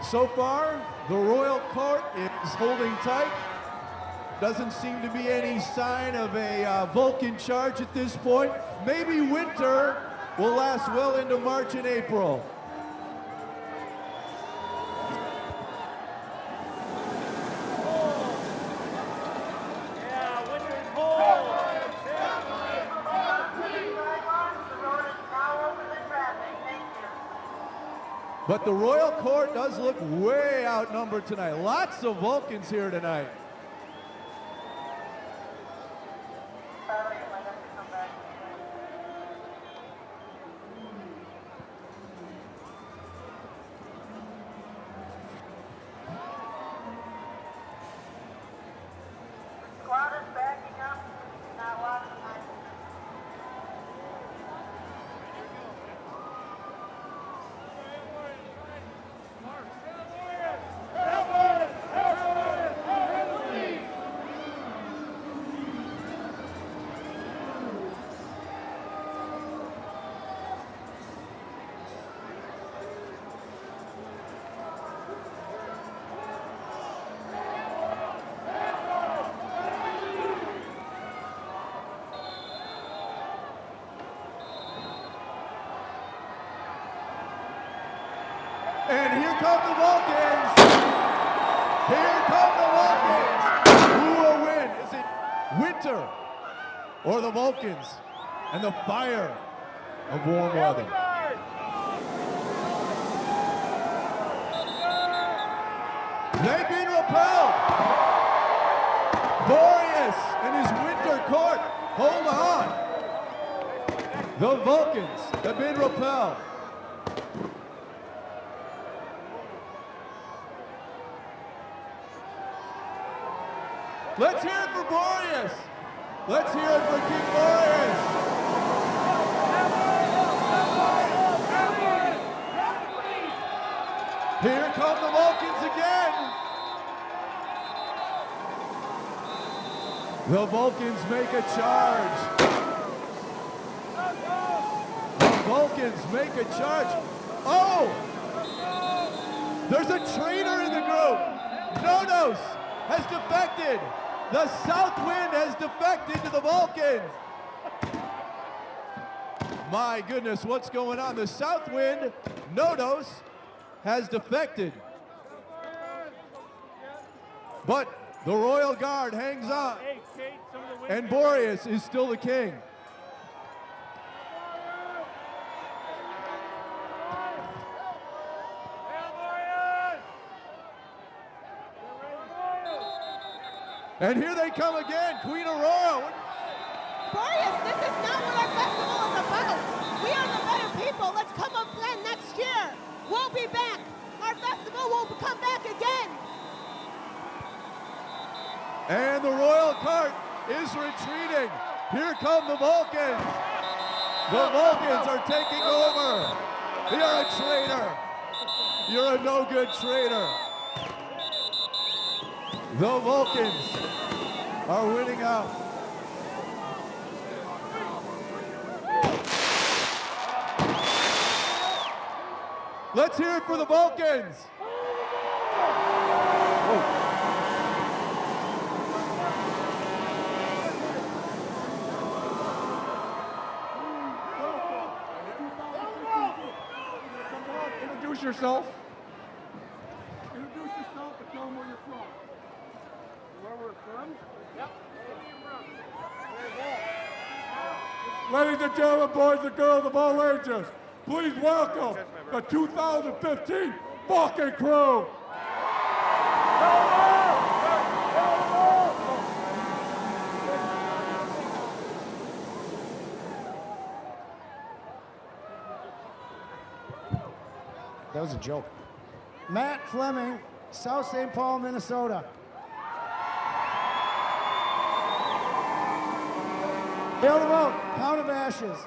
So far, the royal court is holding tight. Doesn't seem to be any sign of a Vulcan charge at this point. Maybe winter will last well into March and April. Yeah, winter's cold. But the Royal Court does look way outnumbered tonight. Lots of Vulcans here tonight. And here come the Vulcans. Here come the Vulcans. Who will win? Is it Winter or the Vulcans and the fire of warm weather? They've been repelled. Boreas and his Winter Court. Hold on. The Vulcans have been repelled. Let's hear it for Boreas. Let's hear it for King Boreas. Here come the Vulcans again. The Vulcans make a charge. The Vulcans make a charge. Oh! There's a traitor in the group. Nonos has defected. The South Wind has defected to the Vulcans. My goodness, what's going on? The South Wind, Nonos, has defected. But the Royal Guard hangs on. And Boreas is still the king. And here they come again, Queen Aurora. Boreas, this is not what our festival is about. We are the better people. Let's come up again next year. We'll be back. Our festival will come back again. And the Royal Cart is retreating. Here come the Vulcans. The Vulcans are taking over. You're a traitor. You're a no-good traitor. The Vulcans are winning out. Let's hear it for the Vulcans. Introduce yourself. Introduce yourself and tell them where you're from. Where we're from? Yep. Ladies and gentlemen, boys and girls of all ages, please welcome the 2015 Vulcan crew. That was a joke. Matt Fleming, South St. Paul, Minnesota. Hail the vote, Count of Ashes.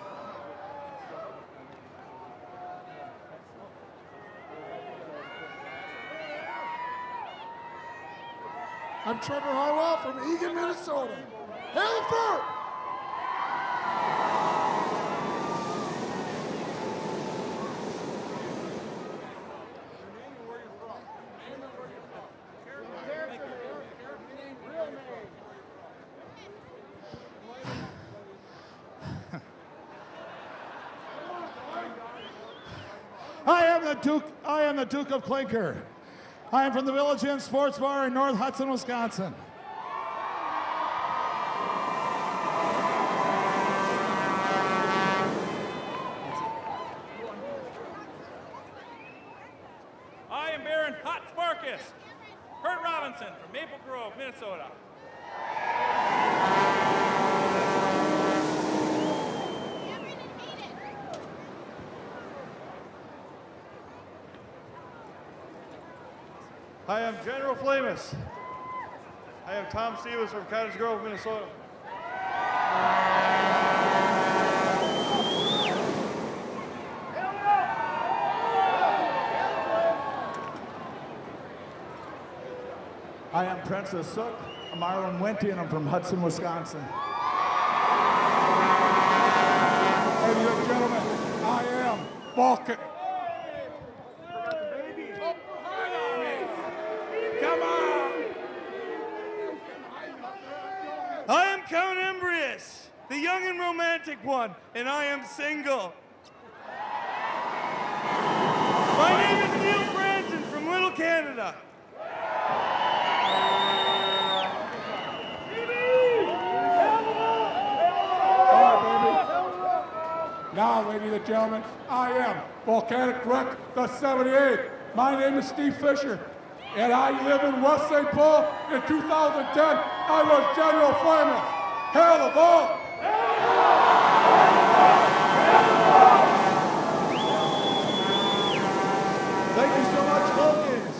I'm Trevor Harwell from Eagan, Minnesota. Hail the fort! I am the Duke of Clinker. I am from the Village Inn Sports Bar in North Hudson, Wisconsin. I am General Flamus. I am Tom Stevens from Cottage Grove, Minnesota. I am Princess Sook. I'm Marlon Wente, and I'm from Hudson, Wisconsin. Ladies and gentlemen, I am Vulcan. Come on! I am Count Embrius, the young and romantic one, and I am single. My name is Neil Branson from Little Canada. Now, ladies and gentlemen, I am Volcanic Wreck the 78. My name is Steve Fisher, and I live in West St. Paul. In 2010, I was General Flamus. Hail the Vault! Thank you so much, Vulcans.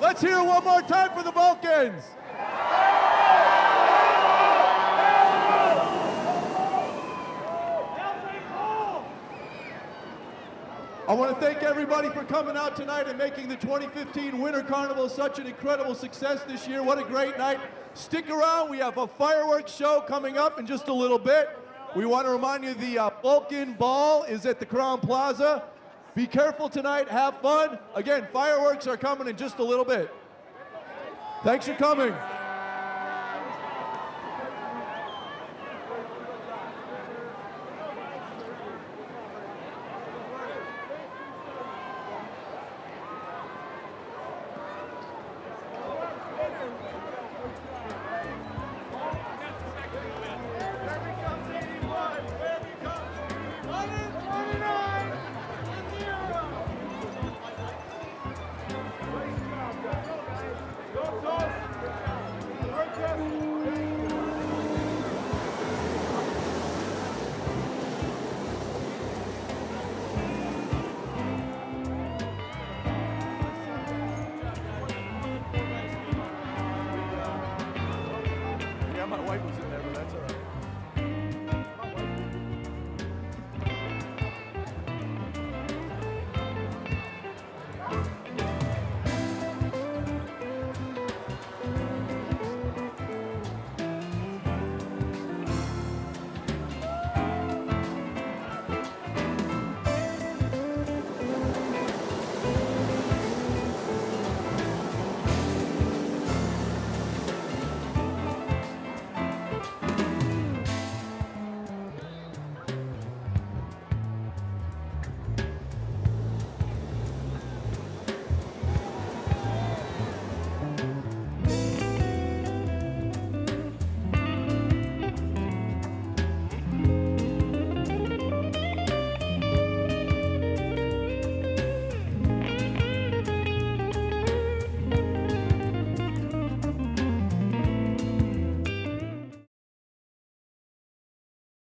Let's hear it one more time for the Vulcans. I want to thank everybody for coming out tonight and making the 2015 Winter Carnival such an incredible success this year. What a great night. Stick around. We have a fireworks show coming up in just a little bit. We want to remind you the Vulcan Ball is at the Crown Plaza. Be careful tonight. Have fun. Again, fireworks are coming in just a little bit. Thanks for coming.